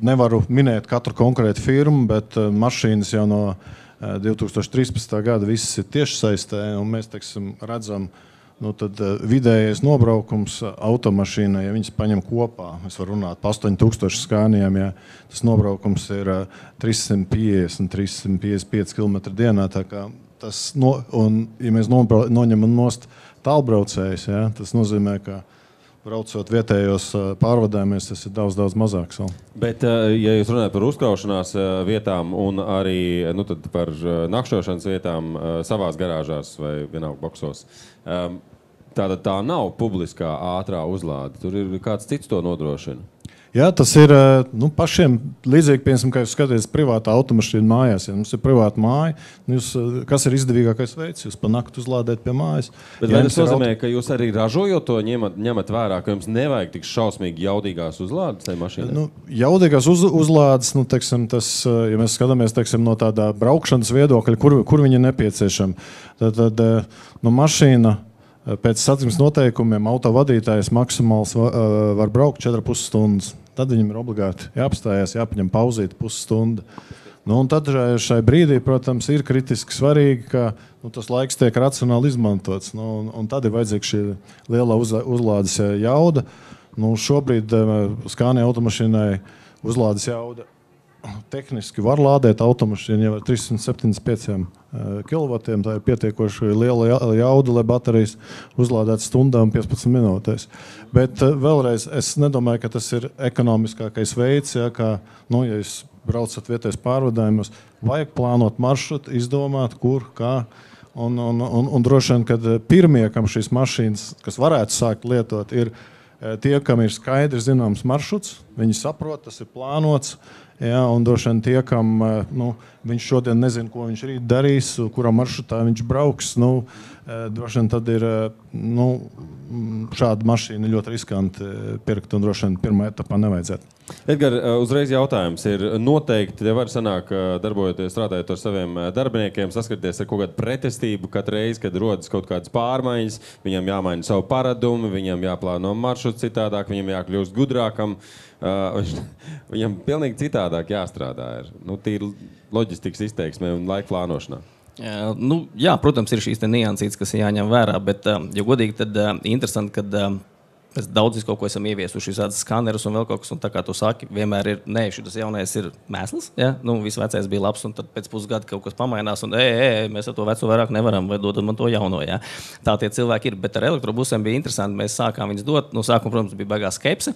Nevaru minēt katru konkrētu firmu, bet mašīnas jau no 2013. gada visas ir tiešsaistē, un mēs redzam, tad vidējais nobraukums automašīnai, ja viņas paņem kopā, es varu runāt pa 8000 skānijām, ja tas nobraukums ir 350-355 km dienā, tā kā tas, un ja mēs noņemam nost tālbraucējus, tas nozīmē, ka braucot vietējos pārvadājumies, tas ir daudz mazāks. Bet, ja jūs runājat par uzkraušanās vietām un arī tad par nakšošanas vietām savās garāžās vai vienalga boksos, tātad tā nav publiskā ātrā uzlāde. Tur ir kāds cits to nodrošina. Jā, tas ir pašiem līdzīgi, piemēram, kā jūs skatāties privātā automašīna mājās. Ja mums ir privāta māja, kas ir izdevīgākais veids? Jūs pa nakti uzlādēt pie mājas. Bet vai tas nozīmē, ka jūs arī ražojot to ņemat vērā, ka jums nevajag tik šausmīgi jaudīgās uzlādes tai mašīnai? Jaudīgās uzlādes, teiksim, tas, ja mēs skatāmies teiksim, no tādā braukšanas viedokļa, kur viņi ir nepieciešami, tad mašīna pēc satiksmes noteikumiem autovadītājs maksimāls var braukt 4,5 stundas. Tad viņam ir obligāti jāapstājās, jāpaņem pauzīt pusstundu. Un tad šai brīdī, protams, ir kritiski svarīgi, ka tas laiks tiek racionāli izmantots. Un tad ir vajadzīga šī liela uzlādes jauda. Šobrīd Scania automašīnai uzlādes jauda tehniski var lādēt automašīnu jau ar 375 kW. Tā ir pietiekoši liela jauda, lai baterijas uzlādētu stundā un 15 minūtēs. Bet vēlreiz, es nedomāju, ka tas ir ekonomiskākais veids, ja jūs braucat vietējos pārvadājumus, vajag plānot maršrutu, izdomāt, kur, kā. Un droši vien, kad pirmie, kam šīs mašīnas, kas varētu sākt lietot, ir tie, kam ir skaidrs zināms maršruts, viņi saprot, tas ir plānots. Ja, un droši vien tie, kam viņš šodien nezina, ko viņš rīt darīs, kurā maršrutā viņš brauks, droši vien tad ir šāda mašīna ļoti riskanti pirkt un droši vien pirmā etapā nevajadzētu. Edgar, uzreiz jautājums ir noteikti, ja var sanāk, darbojoties, strādājot ar saviem darbiniekiem, saskarties ar kaut kādu pretestību katru reizi, kad rodas kaut kādas pārmaiņas, viņam jāmaina savu paradumu, viņam jāplāno maršruts citādāk, viņam jākļūst gudrākam. Viņam pilnīgi citādāk jāstrādā ir. Tīri loģistikas izteiksmē un laika plānošanā. Jā, protams, ir šīs niansītes, kas ir jāņem vērā, bet, ja godīgi, tad interesanti, kad mēs daudz kaut ko esam ieviesuši, šādas skanerus un vēl kaut kas, un tā kā tu saki, vienmēr ir, šis jaunais ir mēsls, ja? Viss vecais bija labs, un tad pēc pusgada kaut kas pamainās, un mēs ar to veco vairāk nevaram, vai dodam man to jauno, ja? Tā tie cilvēki ir, bet ar elektrobusiem bija interesanti, mēs sākām viņus dot, sākumā, protams, bija baigā skepse,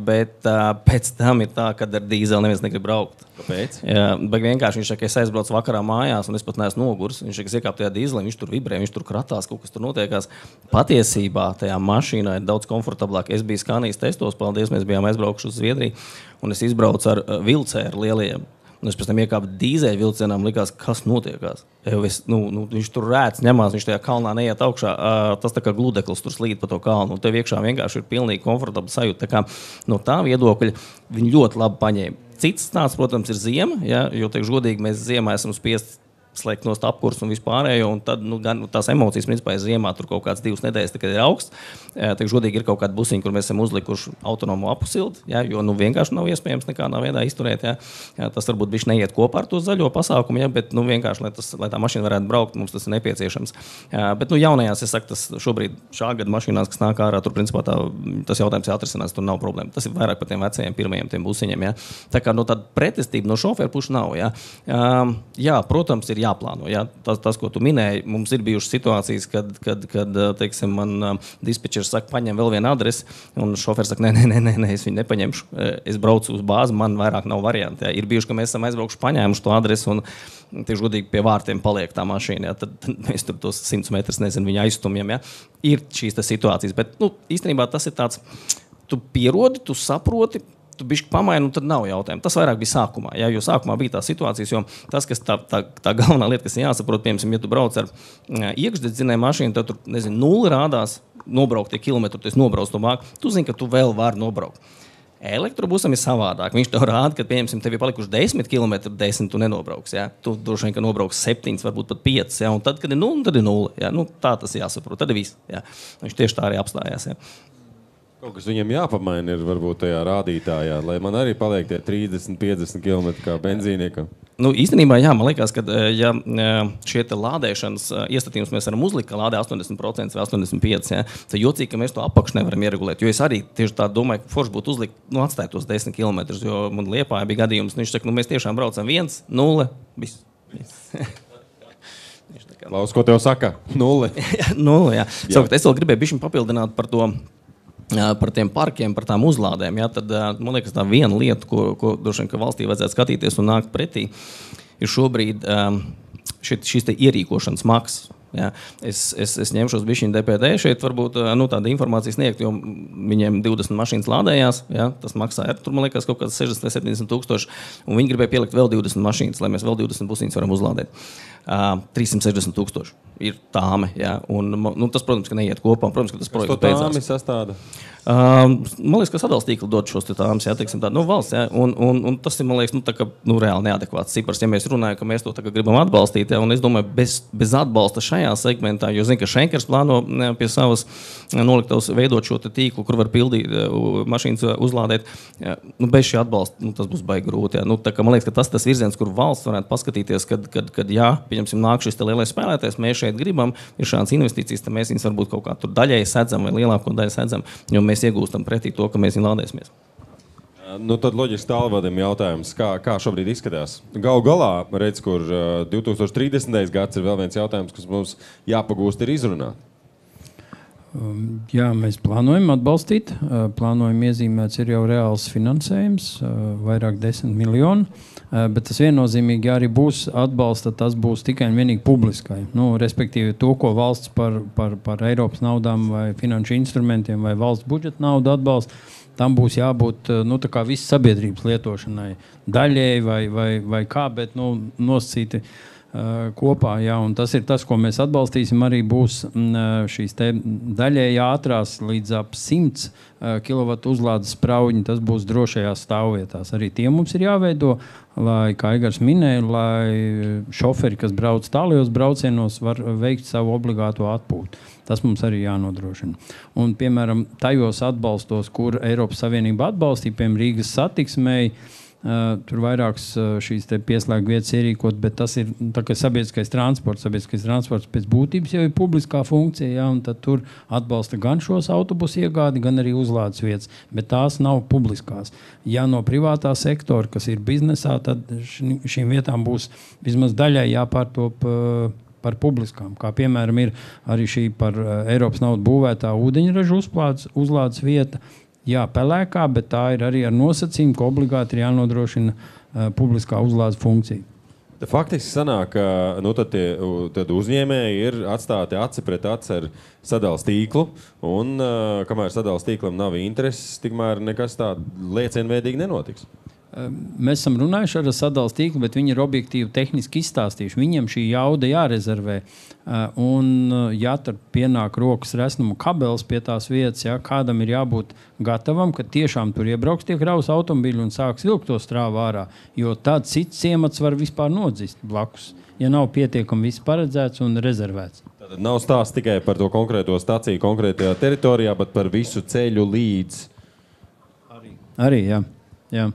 bet pēc tam ir tā, kad ar dīzeli neviens negrib braukt. Kāpēc? Bet vienkārši viņš saka, ka es aizbraucu vakarā mājās, un es pat neesmu nogurs. Viņš saka, ka iekāp tajā dīzelī, viņš tur vibrē, viņš tur kratās, kaut kas tur notiekās. Patiesībā tajā mašīnā ir daudz komfortablāk. Es biju Scanias testos, paldies, mēs bijām aizbraukuši uz Zviedriju, un es izbraucu ar vilcēru lielajiem. Un es pēc tam iekāpu dīzeļu vilcienām, likās, kas notiekās. Viņš tur rēc ņemās, viņš tajā kalnā neiet augšā, tas tā kā gludeklis tur slīd pa to kalnu, un tev iekšā vienkārši ir pilnīgi komfortabli sajūta. Tā kā no tā viedokļa viņi ļoti labi paņēma. Cits stāsts, protams, ir ziema, ja, jo, teikšu godīgi, mēs ziemā esam spiest slēgt nost apkurs un vispārējo, un tad tās emocijas, principā, ziemā tur kaut kāds 2 nedēļas, kad ir augsts. Teikšu godīgi, ir kaut kāda busiņa, kur mēs esam uzlikuši autonomu apusildi, ja, jo vienkārši nav iespējams nekādā veidā izturēt. Ja. Tas varbūt bišķi neiet kopā ar to zaļo pasākumu, ja, bet vienkārši, lai tā mašīna varētu braukt, mums tas ir nepieciešams. Bet jaunajās, es saku, tas šobrīd šā gada mašīnās, kas nāk ārā, tur principā tas jautājums ir atrisinās, tur nav problēma. Tas ir vairāk par tiem vecajiem pirmajiem tiem busiņiem. Ja. Tā kā tāda pretestība no šoferu puses nav. Ja. Jā, protams, ir jāplāno. Ja? Tas, ko tu minēji, mums ir bijušas situācijas, kad teiksim, man dispečers saka, paņem vēl vienu adresi, un šofers saka, nē, es viņu nepaņemšu. Es braucu uz bāzi, man vairāk nav varianti. Ja? Ir bijuši, ka mēs esam aizbraukuši, paņēmuši to adresi, un tieši godīgi pie vārtiem paliek tā mašīna. Ja? Tad mēs tur tos 100 metrus, viņu aizstumjam. Ja? Ir šīs situācijas, bet īstenībā tas ir tāds, tu pierodi, tu saproti, tu bišķi pamaini, un tad nav jautājumu. Tas vairāk bija sākumā, ja, jo sākumā bija tās situācijas, jo tas, kas tā galvenā lieta, kas jāsaprot, piemēram, ja tu brauc ar iekšdedzinēju mašīnu, tad tur, 0 rādās, nobrauktie kilometri, tu esi nobrauc to māku, tu zini, ka tu vēl vari nobraukt. Elektrobusam ir savādāk. Viņš tev rāda, ka, piemēram, tev ir palikuši 10 km, 10 tu nenobrauks, ja. Tu droši vien, ka nobrauks 7, varbūt pat 5, ja, un tad, kad ir 0, tad ir 0, ja. Tā tas jāsaprot, tad ir viss, ja. Viņš tieši tā arī apstājās, ja. Kaut kas viņam jāpamaina ir varbūt tajā rādītājā, lai man arī paliek tie 30-50 km kā benzīniekam. Īstenībā, jā, man liekas, ka ja šie lādēšanas iestatījums mēs varam uzlikt, ka lādē 80% vai 85%, ja, tad jocīgi, ka mēs to apakšu nevaram ieregulēt. Jo es arī tieši tā domāju, ka forši būtu uzlikt, atstāt tos 10 km, jo man Liepājā bija gadījums, viņš saka, mēs tiešām braucam 1, 0, viss. Klaus, ko tev saka? 0. 0, jā. Savukārt, es vēl gribēju bišķiņ papildināt par to, par tiem parkiem, par tām uzlādēm. Ja, tad, man liekas, tā viena lieta, ko droši vien, ka valstī vajadzētu skatīties un nākt pretī, ir šobrīd šīs te ierīkošanas maksas. Jā. Es ņemšos bišķiņu DPD šeit, varbūt tāda informācija sniegt, jo viņiem 20 mašīnas lādējās, jā, tas maksāja, tur man liekas kaut kāds 60 vai 70 tūkstoši, un viņi gribēja pielikt vēl 20 mašīnas, lai mēs vēl 20 busiņas varam uzlādēt. 360 tūkstoši ir tāme, jā, un tas, protams, ka neiet kopā, un, protams, ka tas projekts beidzās. Kas to tāmi sastāda? Man liekas, ka sadals tīkli dod šos tāmas, jā, teiksim tā, valsts, jā, un tas ir, man liekas, tā kā, reāli neadekvāts cipars, ja mēs runājam, ka mēs to tā kā gribam atbalstīt, jā, un es domāju, bez atbalsta šajā segmentā, jo zinu, ka Schenkers plāno pie savas noliktavas veidot šo tīklu, kur var pildīt mašīnas uzlādēt, jā, bez šī atbalsta, tas būs baigi grūti, jā, tā kā man liekas, ka tas virziens, kur valsts varētu paskatīties, kad jā, pieņemsim, nāk šis te lielais spēlētājs, mēs šeit gribam, ir šāds investīcijas, tad mēs viņus varbūt kaut kā tur daļēji sedzam vai lielāko daļu sedzam, jo mēs iegūstam pretī to, ka mēs viņu lādēsimies. Tad loģiski tālvadim jautājums, kā šobrīd izskatās. Galu galā, redz, kur 2030. gads ir vēl viens jautājums, kas mums jāpagūst ir izrunāt. Jā, mēs plānojam atbalstīt. Plānojam iezīmēts ir jau reāls finansējums, vairāk 10 miljonu. Bet tas viennozīmīgi, ja arī būs atbalsta, tas būs tikai un vienīgi publiskai. Respektīvi to, ko valsts par Eiropas naudām vai finanšu instrumentiem vai valsts budžeta naudu atbalsta, tam būs jābūt tā kā visas sabiedrības lietošanai daļēji vai kā, bet nosacīti kopā. Jā, un tas ir tas, ko mēs atbalstīsim. Arī būs šīs daļēji ātrās līdz ap 100 kW uzlādes sprauģi. Tas būs drošajās stāvvietās. Arī tie mums ir jāveido, lai, kā Igars minēja, lai šoferi, kas brauc tālajos braucienos, var veikt savu obligāto atpūtu. Tas mums arī jānodrošina. Un, piemēram, tajos atbalstos, kur Eiropas Savienība atbalstīja, piemēram, Rīgas satiksmei, tur vairākas šīs pieslēgu vietas ierīkot, bet tas ir tā kā sabiedriskais transports. Sabiedriskais transports pēc būtības jau ir publiskā funkcija, jā, un tad tur atbalsta gan šos autobusu iegādi, gan arī uzlādes vietas, bet tās nav publiskās. Ja no privātā sektora, kas ir biznesā, tad šīm vietām būs vismaz daļai jāpārtop par publiskām. Kā piemēram ir arī šī par Eiropas naudu būvētā ūdeņraža uzlādes vieta, jā, pelēkā, bet tā ir arī ar nosacījumu, ka obligāti ir jānodrošina publiskā uzlādes funkcija. Faktiski sanāk, ka tad uzņēmēji ir atstāti aci pret aci ar sadales tīklu, un kamēr sadales tīklam nav intereses, tikmēr nekas tā liecienveidīgi nenotiks. Mēs esam runājuši ar sadales tīklu, bet viņi ir objektīvi tehniski izstāstījuši. Viņiem šī jauda jārezervē. Un, ja tur pienāk rokas resnuma kabelis pie tās vietas, ja, kādam ir jābūt gatavam, ka tiešām tur iebrauks tie kravas automobīļi un sāks vilkt to strāvu ārā, jo tad cits ciemats var vispār nodzist blakus, ja nav pietiekami viss paredzēts un rezervēts. Tad nav stāsts tikai par to konkrēto staciju konkrētajā teritorijā, bet par visu ceļu līdz. Arī, jā.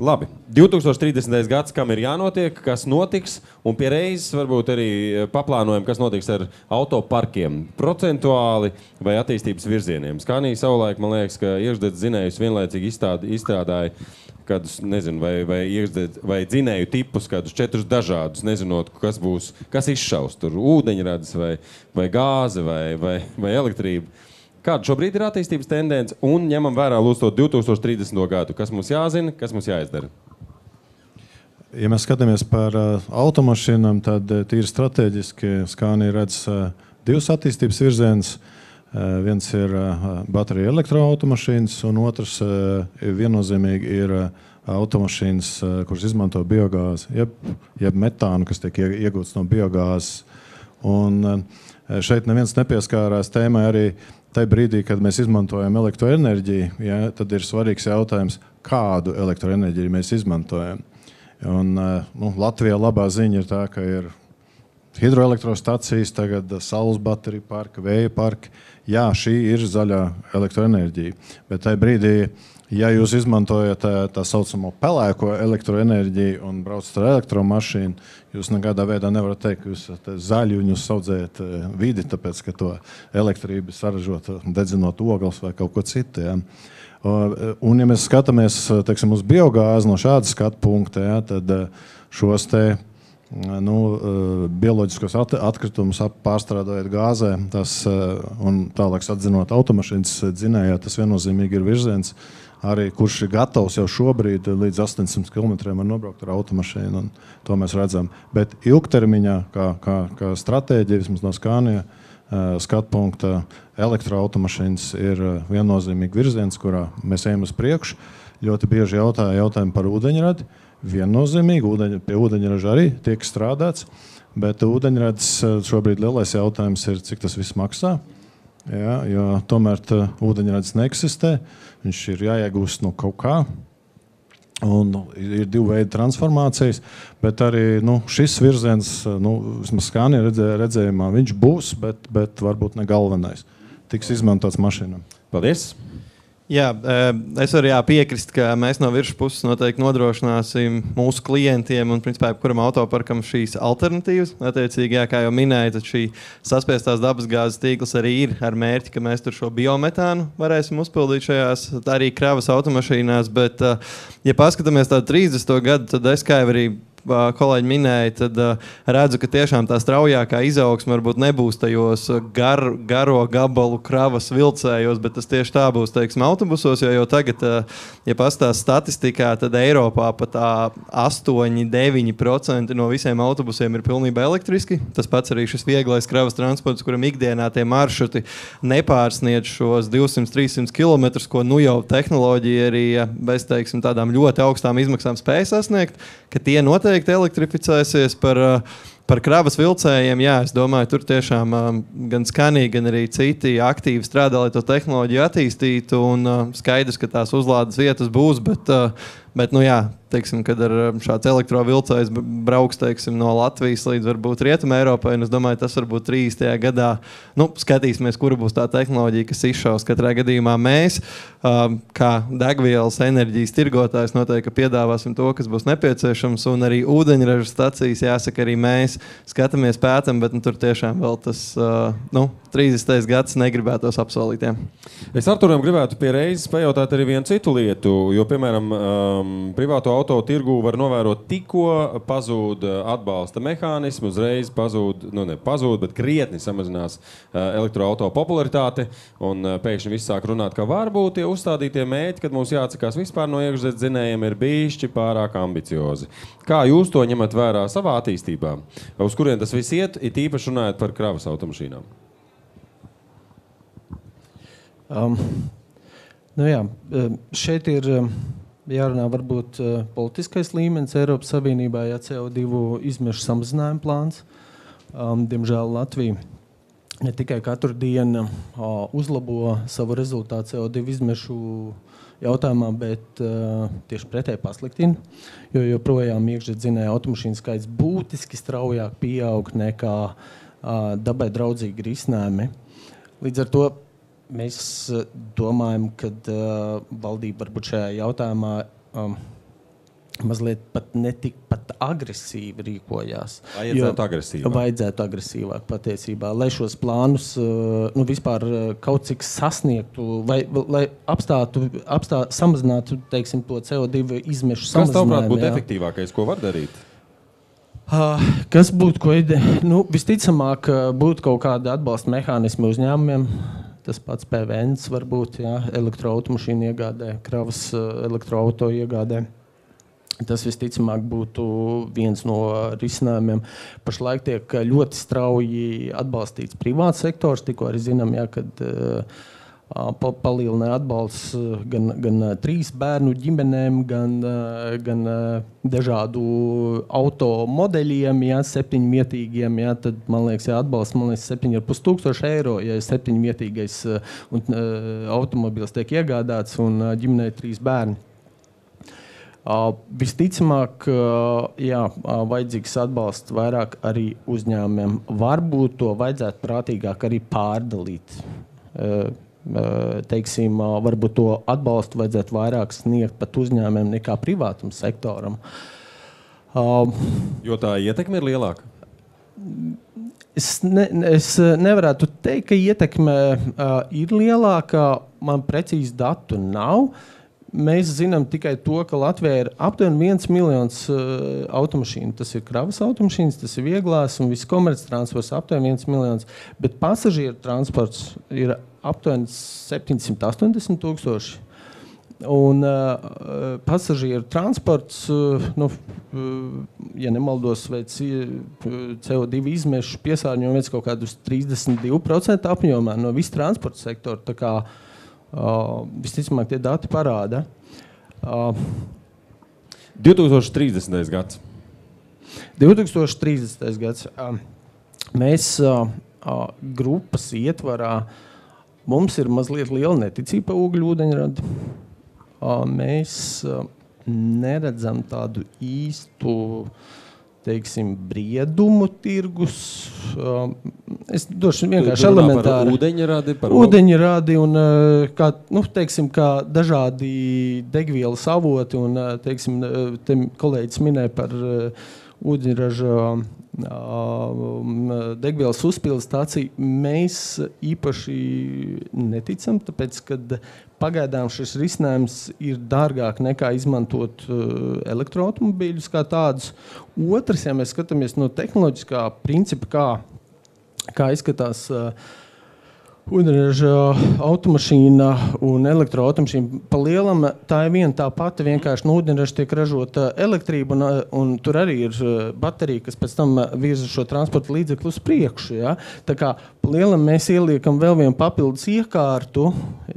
Labi, 2030. gads, kam ir jānotiek, kas notiks, un pie reizes varbūt arī paplānojam, kas notiks ar autoparkiem, procentuāli vai attīstības virzieniem. Skanija savulaik, man liekas, ka iekšzemes dzinējus vienlaicīgi izstrādāja kādus, nezinu, vai dzinēju tipus, kādus 4 dažādus, nezinot, kas izšaus tur, ūdeņradis vai gāze vai elektrība. Kāda šobrīd ir attīstības tendence un ņemam vērā lūdzu to 2030. gadu? Kas mums jāzina, kas mums jāizdara? Ja mēs skatāmies par automašīnām, tad tīri strateģiski Scania redz 2 attīstības virzienus. Viens ir baterija elektroautomašīnas, un otrs viennozīmīgi ir automašīnas, kuras izmanto biogāzi, jeb metānu, kas tiek iegūts no biogāzes. Un šeit neviens nepieskārās tēmai arī tajā brīdī, kad mēs izmantojam elektroenerģiju, ja, tad ir svarīgs jautājums, kādu elektroenerģiju mēs izmantojam. Un, Latvijā labā ziņa ir tā, ka ir hidroelektrostacijas, tagad saules bateriju parki, vēja parki. Jā, šī ir zaļā elektroenerģija, bet tajā brīdī, ja jūs izmantojat tā saucamo pelēko elektroenerģiju un braucat ar elektromašīnu, jūs nekādā veidā nevarat teikt, ka jūs zaļi un jūs saudzējat vidi, tāpēc, ka to elektrību saražot, dedzinot ogles vai kaut ko citu. Ja. Un ja mēs skatāmies, teiksim, uz biogāzi no šāda skatu punkta, ja, tad šos bioloģiskos atkritumus pārstrādājot gāzē, un tālāk atdzinot automašīnas dzinējā, tas viennozīmīgi ir virziens. arī kurš ir gatavs jau šobrīd līdz 800 km var nobraukt ar automašīnu. To mēs redzam. Bet ilgtermiņā, kā stratēģija, vismaz no Scania skatu punkta, elektroautomašīnas ir viennozīmīgi virziens, kurā mēs ejam uz priekšu. Ļoti bieži jautājumu par ūdeņradi. Viennozīmīgi, pie ūdeņraža arī tiek strādāts, bet ūdeņradis šobrīd lielais jautājums ir, cik tas viss maksā. Jā, jo tomēr ūdeņradis neeksistē, viņš ir jāiegūst no kaut kā. Un ir divi veidi transformācijas, bet arī šis virziens, vismaz Scania redzējumā, viņš būs, bet varbūt ne galvenais. Tiks izmantots mašīnām. Paldies! Jā, es varu piekrist, ka mēs no virspuses noteikti nodrošināsim mūsu klientiem un, principā, kuram autoparkam šīs alternatīvas. Attiecīgi, kā jau minēju, tad šī saspiestās dabasgāzes tīkls arī ir ar mērķi, ka mēs tur šo biometānu varēsim uzpildīt šajās arī kravas automašīnās, bet, ja paskatāmies tādu 30. gadu, tad es kā jau arī kolēģi minēja, tad redzu, ka tiešām tā straujākā izaugsme varbūt nebūs tajos garo gabalu kravas vilcējos, bet tas tieši tā būs, teiksim, autobusos, jo tagad, ja pastāst statistikā, tad Eiropā pat 8–9% no visiem autobusiem ir pilnībā elektriski. Tas pats arī šis vieglais kravas transports, kuram ikdienā tie maršruti nepārsniedz šos 200–300 km, ko jau tehnoloģija arī bez, teiksim, tādām ļoti augstām izmaksām spēj sasniegt, ka tie noteikti elektrificēsies par kravas vilcējiem. Jā, es domāju, tur tiešām gan Scania, gan arī citi aktīvi strādā, lai to tehnoloģiju attīstītu, un skaidrs, ka tās uzlādes vietas būs, bet jā, teiksim, kad ar šāds elektrovilcējs brauks, teiksim, no Latvijas līdz varbūt Rietumē Eiropai, un es domāju, tas varbūt 30. gadā, skatīsimies, kura būs tā tehnoloģija, kas izšaus. Katrā gadījumā mēs, kā degvielas enerģijas tirgotājs, noteikti piedāvāsim to, kas būs nepieciešams, un arī ūdeņraža stacijas, jāsaka, arī mēs skatāmies, pētam, bet tur tiešām vēl tas 30. gads negribētos apsolīt. Jā. Es Arturam gribētu pie reizes pajautāt arī vienu citu lietu, jo, piemēram, privāto auto tirgu var novērot tikko pazūd atbalsta mehānismu, uzreiz pazūd, bet krietni samazinās elektroauto popularitāte, un pēkšņi viss sāk runāt, ka varbūt tie uzstādītie mērķi, kad mums jāatsakās vispār no iekšzemes dzinējiem, ir bišķi pārāk ambiciozi. Kā jūs to ņemat vērā savā attīstībā? Uz kurien tas viss iet, it īpaši runājot par kravas automašīnām? Šeit ir jārunā varbūt politiskais līmenis Eiropas Savienībā, CO2 izmešu samazinājuma plāns. Diemžēl Latvija ne tikai katru dienu uzlabo savu rezultātu CO2 izmešu jautājumā, bet tieši pretēji pasliktina, jo joprojām iekšzemes automašīnu skaits būtiski straujāk pieaug nekā dabai draudzīgi risinājumi. Līdz ar to mēs domājam, ka valdība varbūt šajā jautājumā mazliet pat netikpat agresīvi rīkojās. Vajadzētu agresīvāk patiesībā, lai šos plānus vispār kaut cik sasniegtu, vai lai samazinātu, teiksim, to CO2 izmešu samazinājumu. Kas tavuprāt būtu efektīvākais, ko var darīt? Kas būtu, visticamāk, būtu kaut kāda atbalsta mehānismi uzņēmumiem. Tas pats PVN varbūt, elektroautomašīnu iegādē, kravas elektroauto iegādē. Tas visticamāk būtu viens no risinājumiem. Pašlaik tiek ļoti strauji atbalstīts privāts sektors, tikko arī zinām, kad palielināja atbalsts gan 3 bērnu ģimenēm, gan dažādu auto modeļiem, 7-vietīgiem, tad, man liekas, atbalsts 7,5 eiro, ja 7-vietīgais automobils tiek iegādāts un ģimenei 3 bērni. Visticamāk, vajadzīgs atbalsts vairāk arī uzņēmumiem. Varbūt to vajadzētu prātīgāk arī pārdalīt. Teiksim, varbūt to atbalstu vajadzētu vairāk sniegt pat uzņēmumiem nekā privātam sektoram. Jo tā ietekme ir lielāka? Es nevarētu teikt, ka ietekme ir lielāka. Man precīzi datu nav. Mēs zinām tikai to, ka Latvijā ir aptuveni 1 miljons automašīnu. Tas ir kravas automašīnas, tas ir vieglās un viss komerctransports aptuveni 1 miljons. Bet pasažieru transports ir aptuveni 780 000. Un pasažieru transports, ja nemaldos, veic CO2 izmešu piesārņojumu veic kaut kādus 32% apjomā no visa transporta sektora. Tā kā visticamāk tie dati parāda. 2030. gads. 2030. gads. Mēs grupas ietvarā, mums ir mazliet liela neticība ogļūdeņradi. Mēs neredzam tādu īstu, teiksim, briedumu tirgus. Es došu vienkārši elementāri. Ūdeņradi un kā, teiksim, kā dažādi degvielas avoti un, teiksim, te kolēģis minēja par ūdeņraža degvielas uzpildes stāciju. Mēs īpaši neticam, tāpēc, kad pagaidām šis risinājums ir dārgāk nekā izmantot elektroautomobīļus kā tādus. Otrs, ja mēs skatāmies no tehnoloģiskā principa, kā izskatās ūdeņraža automašīna un elektroautomašīna, pa lielam tā ir viena tā pati, vienkārši no ūdeņraža tiek ražota elektrība un tur arī ir baterija, kas pēc tam virza šo transporta līdzekli uz priekšu. Ja? Tā kā pa lielam mēs ieliekam vēl vienu papildus iekārtu,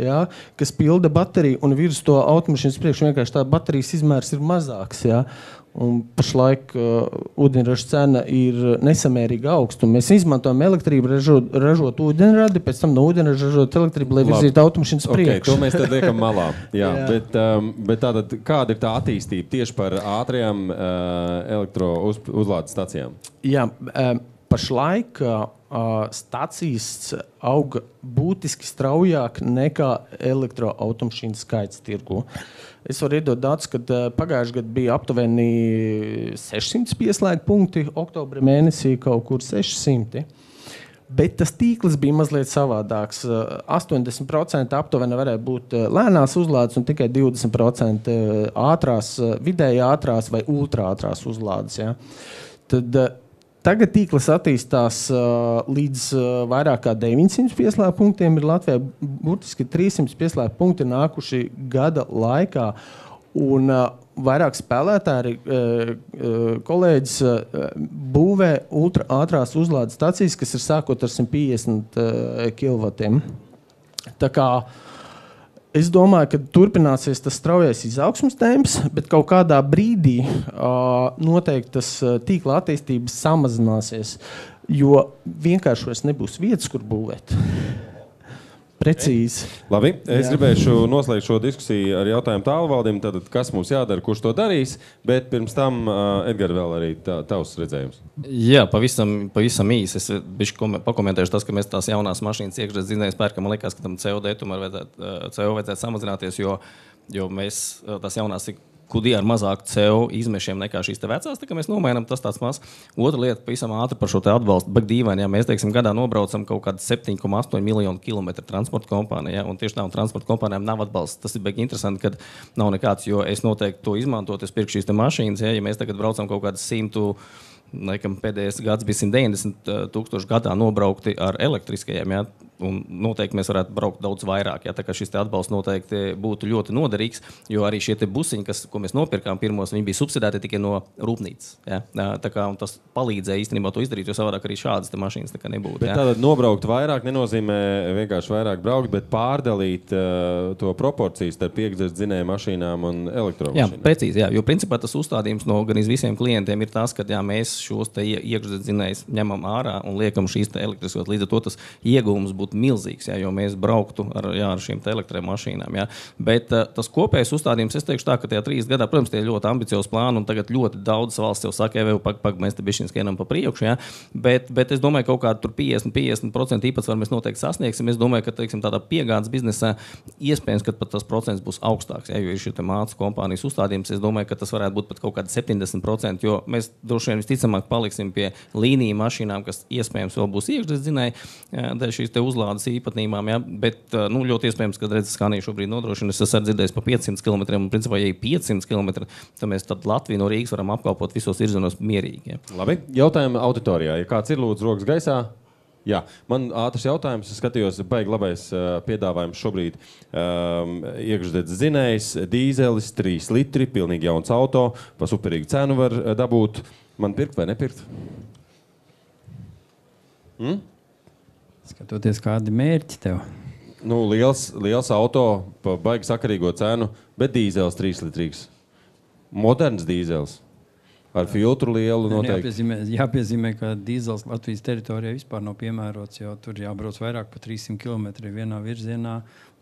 ja? Kas pilda bateriju un virza to automašīnas priekšu, vienkārši tā baterijas izmērs ir mazāks. Ja? Un pašlaik ūdeņraža cena ir nesamērīgi augsta. Mēs izmantojam elektrību ražot ūdeņradi, pēc tam no ūdeņraža ražot elektrību, lai virzītu automašīnas priekšu. To mēs tad liekam malā. Jā. Bet tātad, kāda ir tā attīstība tieši par ātrajām elektrouzlādes stacijām? Jā, pašlaik stacijas auga būtiski straujāk nekā elektroautomašīnas skaits tirgu. Es varu iedot datus, ka pagājušajā gadā bija aptuveni 600 pieslēgti punkti, oktobra mēnesī kaut kur 600. Bet tas tīkls bija mazliet savādāks. 80% aptuveni varēja būt lēnās uzlādes un tikai 20% ātrās, vidēji ātrās vai ultrātrās uzlādes. Ja. Tad tagad tīkls attīstās līdz vairāk kā 900 pieslēgtu punktiem. Ir Latvijā burtiski 300 pieslēgtu punkti nākuši gada laikā. Un vairāk spēlētāji, kolēģis būvē ultra-ātrās uzlādes stacijas, kas ir sākot ar 150 kW. Tā kā es domāju, ka turpināsies tas straujais izaugsmes temps, bet kaut kādā brīdī noteikti tas tīkla attīstības samazināsies, jo vienkārši vairs nebūs vietas, kur būvēt. Precīzi. Labi, es gribēšu noslēgt šo diskusiju ar jautājumu Tālvaldim, tad kas mums jādara, kurš to darīs, bet pirms tam, Edgar, vēl arī tavs redzējums. Jā, pavisam īsi. Es pakomentēšu tas, ka mēs tās jaunās mašīnas iekšzemes dzinējas pērkam, man liekas, ka tam CO2 tomēr vajadzētu samazināties, jo mēs tās jaunās kudī ar mazāku CO izmešiem nekā šīs te vecās, tā kā mēs nomainām, tas tāds maz. Otra lieta, pavisam ātri par šo te atbalstu, bet dīvaini, ja mēs, teiksim, gadā nobraucam kaut kādu 7,8 miljonu kilometru transporta kompānijā, un tieši tā, un transporta kompānijām nav atbalsts. Tas ir beigi interesanti, kad nav nekāds, jo es noteikti to izmantot, es pirku šīs te mašīnas, ja mēs tagad braucam kaut kādas 100, laikam pēdējais gads bija 190 000 gadā nobraukti ar elektriskajiem, ja? Un noteikti mēs varētu braukt daudz vairāk. Ja? Tā kā šis te atbalsts noteikti būtu ļoti noderīgs, jo arī šie te busiņi, ko mēs nopirkām pirmos, viņi bija subsidēti tikai no rūpnīcas. Ja? Tā kā tas palīdzēja īstenībā to izdarīt, jo savādāk arī šādas te mašīnas tā kā nebūtu. Bet ja? tātad nobraukt vairāk nenozīmē vienkārši vairāk braukt, bet pārdalīt to proporcijas starp iekšzemes dzinēju mašīnām un elektromašīnām. Jā, precīzi, jā, jo principā tas uzstādījums no gan visiem klientiem ir tas, ka jā, mēs šos te iekšzemes dzinējus ņemam ārā un liekam šīs te elektriskos. Līdz ar to tas ieguvums būtu milzīgs, jā, jo mēs brauktu ar šīm elektromašīnām. Jā. Bet tas kopējais uzstādījums, es teikšu tā, ka tajā 3 gadā, protams, tie ļoti ambiciozi plāni, un tagad ļoti daudz valsts jau saka, mēs te bišķiņ skrienam pa priekšu, jā. Bet es domāju, ka kaut kādu 50% īpatsvaru mēs noteikti sasniegsim. Es domāju, ka, teiksim, tādā piegādes biznesā iespējams, ka pat tas procents būs augstāks, jā, jo ir šī te mācu kompānijas uzstādījums. Es domāju, ka tas varētu būt pat kaut kādi 70%, jo mēs droši vien visticamāk paliksim pie līniju mašīnām, kas iespējams vēl būs iekšzemes dzinēji, šīs te uzlādes īpatnībām, ja? Bet ļoti iespējams, ka redzes Skanija šobrīd nodrošina. Es esmu dzirdējis pa 500 km, un principā, ja ir 500 km, tad mēs tad Latviju no Rīgas varam apkalpot visos virzienos mierīgi. Ja? Labi, jautājumu auditorijā. Ja kāds ir lūdzu rokas gaisā, Jā, man ātrs jautājums. Es skatījos, baigi labais piedāvājums šobrīd. Iekšdedz dzinējs, dīzelis, 3 litri, pilnīgi jauns auto, pa superīgu cenu var dabūt. Man pirkt vai nepirkt? Skatoties, kādi mērķi tev. Nu, liels auto, pa baigi sakarīgo cenu, bet dīzels 3 litrīgs. Moderns dīzels. Ar filtru lielu noteikti. Jāpiezīmē, ka dīzels Latvijas teritorijā vispār nav piemērots, jo tur jābrauc vairāk pa 300 km vienā virzienā.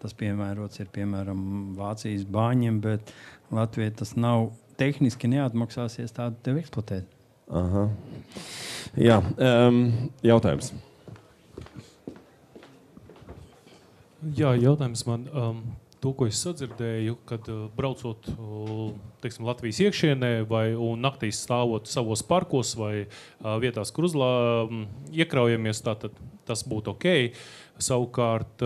Tas piemērots ir, piemēram, Vācijas bāņiem, bet Latvijai tas nav tehniski neatmaksāsies tādu tev eksploatēt. Aha. Jā, jautājums. Jā, jautājums man. To, ko es sadzirdēju, kad braucot teiksim, Latvijas iekšienē un naktīs stāvot savos parkos vai vietās, kur iekraujamies, tātad tas būtu ok. Savukārt,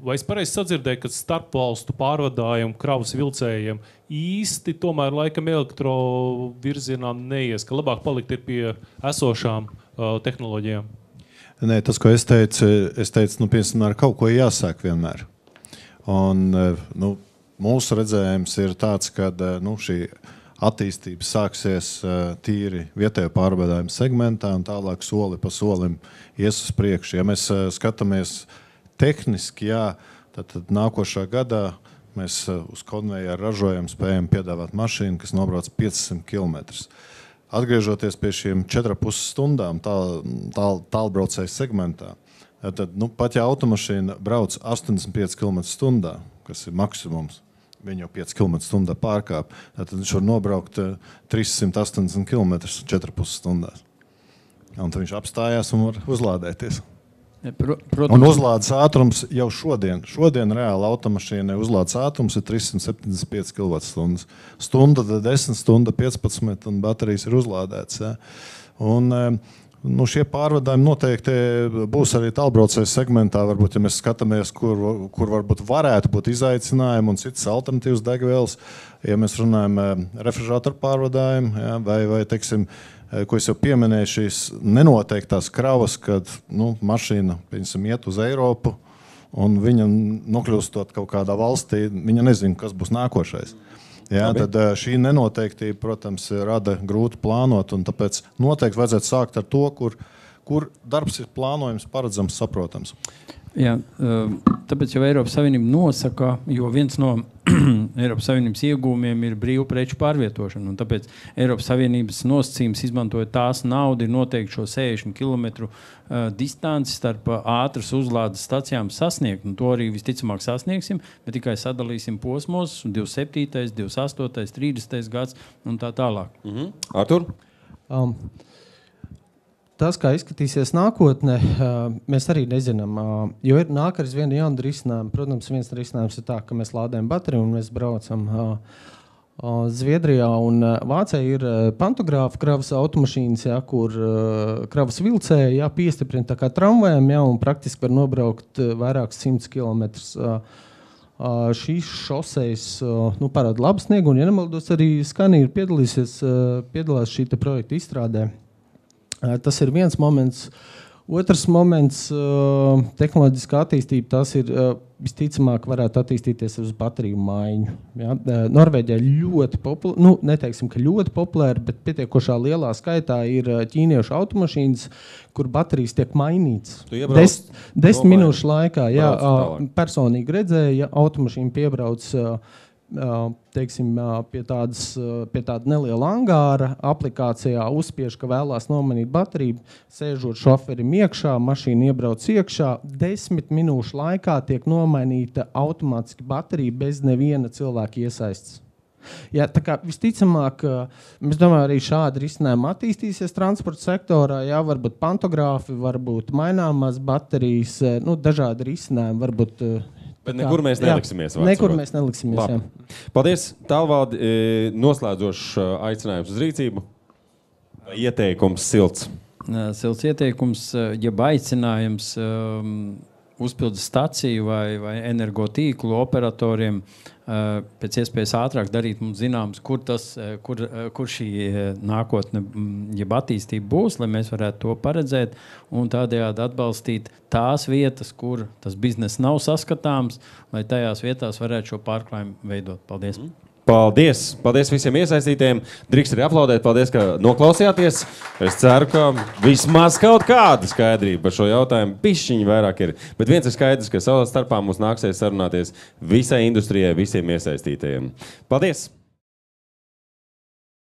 vai es pareizi sadzirdēju, ka starpvalstu pārvadājumu kravas vilcējiem īsti tomēr laikam elektrovirzienā neies, ka labāk palikt ir pie esošām tehnoloģijām? Nē, tas, ko es teicu, piemēram, ar kaut ko jāsāk vienmēr. Un, mūsu redzējums ir tāds, ka šī attīstība sāksies tīri vietējo pārvadājumu segmentā un tālāk soli pa solim ies uz priekšu. Ja mēs skatāmies tehniski, tad nākošā gadā mēs uz konvejeru ražojam, spējam piedāvāt mašīnu, kas nobrauc 500 km. Atgriežoties pie šiem 4,5 stundām tālbraucēju segmentā, tad, pat ja automašīna brauc 85 km/h, kas ir maksimums, viņa jau 5 km/h pārkāp, tad viņš var nobraukt 380 km 4,5 stundās. Un tad viņš apstājās un var uzlādēties. Protams. Un uzlādes ātrums jau šodien reāli automašīnai uzlādes ātrums ir 375 kWh. Stunda 10, stunda 15 un baterijas ir uzlādētas. Ja. Un, šie pārvadājumi noteikti būs arī tālbraucēju segmentā. Varbūt, ja mēs skatāmies, kur varbūt varētu būt izaicinājumi un citas alternatīvas degvielas, ja mēs runājam refrižeratoru pārvadājumu, ja, vai teiksim, ko es jau pieminēju, šīs nenoteiktās kravas, kad mašīna iet uz Eiropu un viņa nokļūstot kaut kādā valstī, viņa nezina, kas būs nākošais. Jā, tad šī nenoteiktība, protams, rada grūti plānot, un tāpēc noteikti vajadzētu sākt ar to, kur darbs ir plānojams, paredzams, saprotams. Jā, tāpēc jau Eiropas Savienība nosaka, jo viens no Eiropas Savienības iegūmiem ir brīvu preču pārvietošana. Un tāpēc Eiropas Savienības nosacījums izmantojot tās naudu ir noteikti šo 60 km distanci starp ātras uzlādes stacijām sasniegt. Un to arī visticamāk sasniegsim, bet tikai sadalīsim posmos 27., 28., 30. gads un tā tālāk. Artur? Tas, kā izskatīsies nākotnē, mēs arī nezinām. Jo nāk ar vienu jaunu risinājumu. Protams, viens risinājums ir tā, ka mēs lādējam bateriju un mēs braucam. Zviedrijā un Vācijā ir pantogrāfa kravas automašīnas, kur kravas vilcēji piestiprina tā kā tramvajam, un praktiski var nobraukt vairākus 100 kilometrus. Šīs šosejas parāda labu sniegu, un, ja nemaldos, arī Scania piedalās šī projekta izstrādē. Tas ir viens moments. Otrs moments - tehnoloģiskā attīstība. Tas ir visticamāk varētu attīstīties uz bateriju maiņu. Ja? Norvēģijā ļoti populāri, neteiksim, ka ļoti populāri, bet pietiekošā lielā skaitā ir ķīniešu automašīnas, kur baterijas tiek mainītas. 10 minūšu laikā. Jā, personīgi redzēju, ja automašīna piebrauc teiksim, pie tāda neliela angāra, aplikācijā uzspiež, ka vēlās nomainīt bateriju, sēžot šoferim iekšā, mašīna iebrauc iekšā, 10 minūšu laikā tiek nomainīta automātiski baterija bez neviena cilvēka iesaistes. Ja, tā kā visticamāk, mēs domājam, arī šādi risinājumi attīstīsies transporta sektorā, jā, varbūt pantogrāfi, varbūt maināmās baterijas, dažādi risinājumi, varbūt. Bet nekur mēs neliksimies. Nekur mēs neliksimies, jā. Paldies, Tālvaldi. Noslēdzošs aicinājums uz rīcību. Ieteikums silts. Silts ieteikums, jeb aicinājums uzpildes staciju vai energotīklu operatoriem pēc iespējas ātrāk darīt mums zināms, kur šī nākotne, jeb attīstība būs, lai mēs varētu to paredzēt un tādējādi atbalstīt tās vietas, kur tas bizness nav saskatāms, lai tajās vietās varētu šo pārklājumu veidot. Paldies! Paldies! Paldies visiem iesaistītiem. Drīkst arī aplaudēt. Paldies, ka noklausījāties. Es ceru, ka vismaz kaut kāda skaidrība par šo jautājumu pišķiņi vairāk ir. Bet viens ir skaidrs, ka savā starpā mums nāksies sarunāties visai industrijai, visiem iesaistītajiem. Paldies!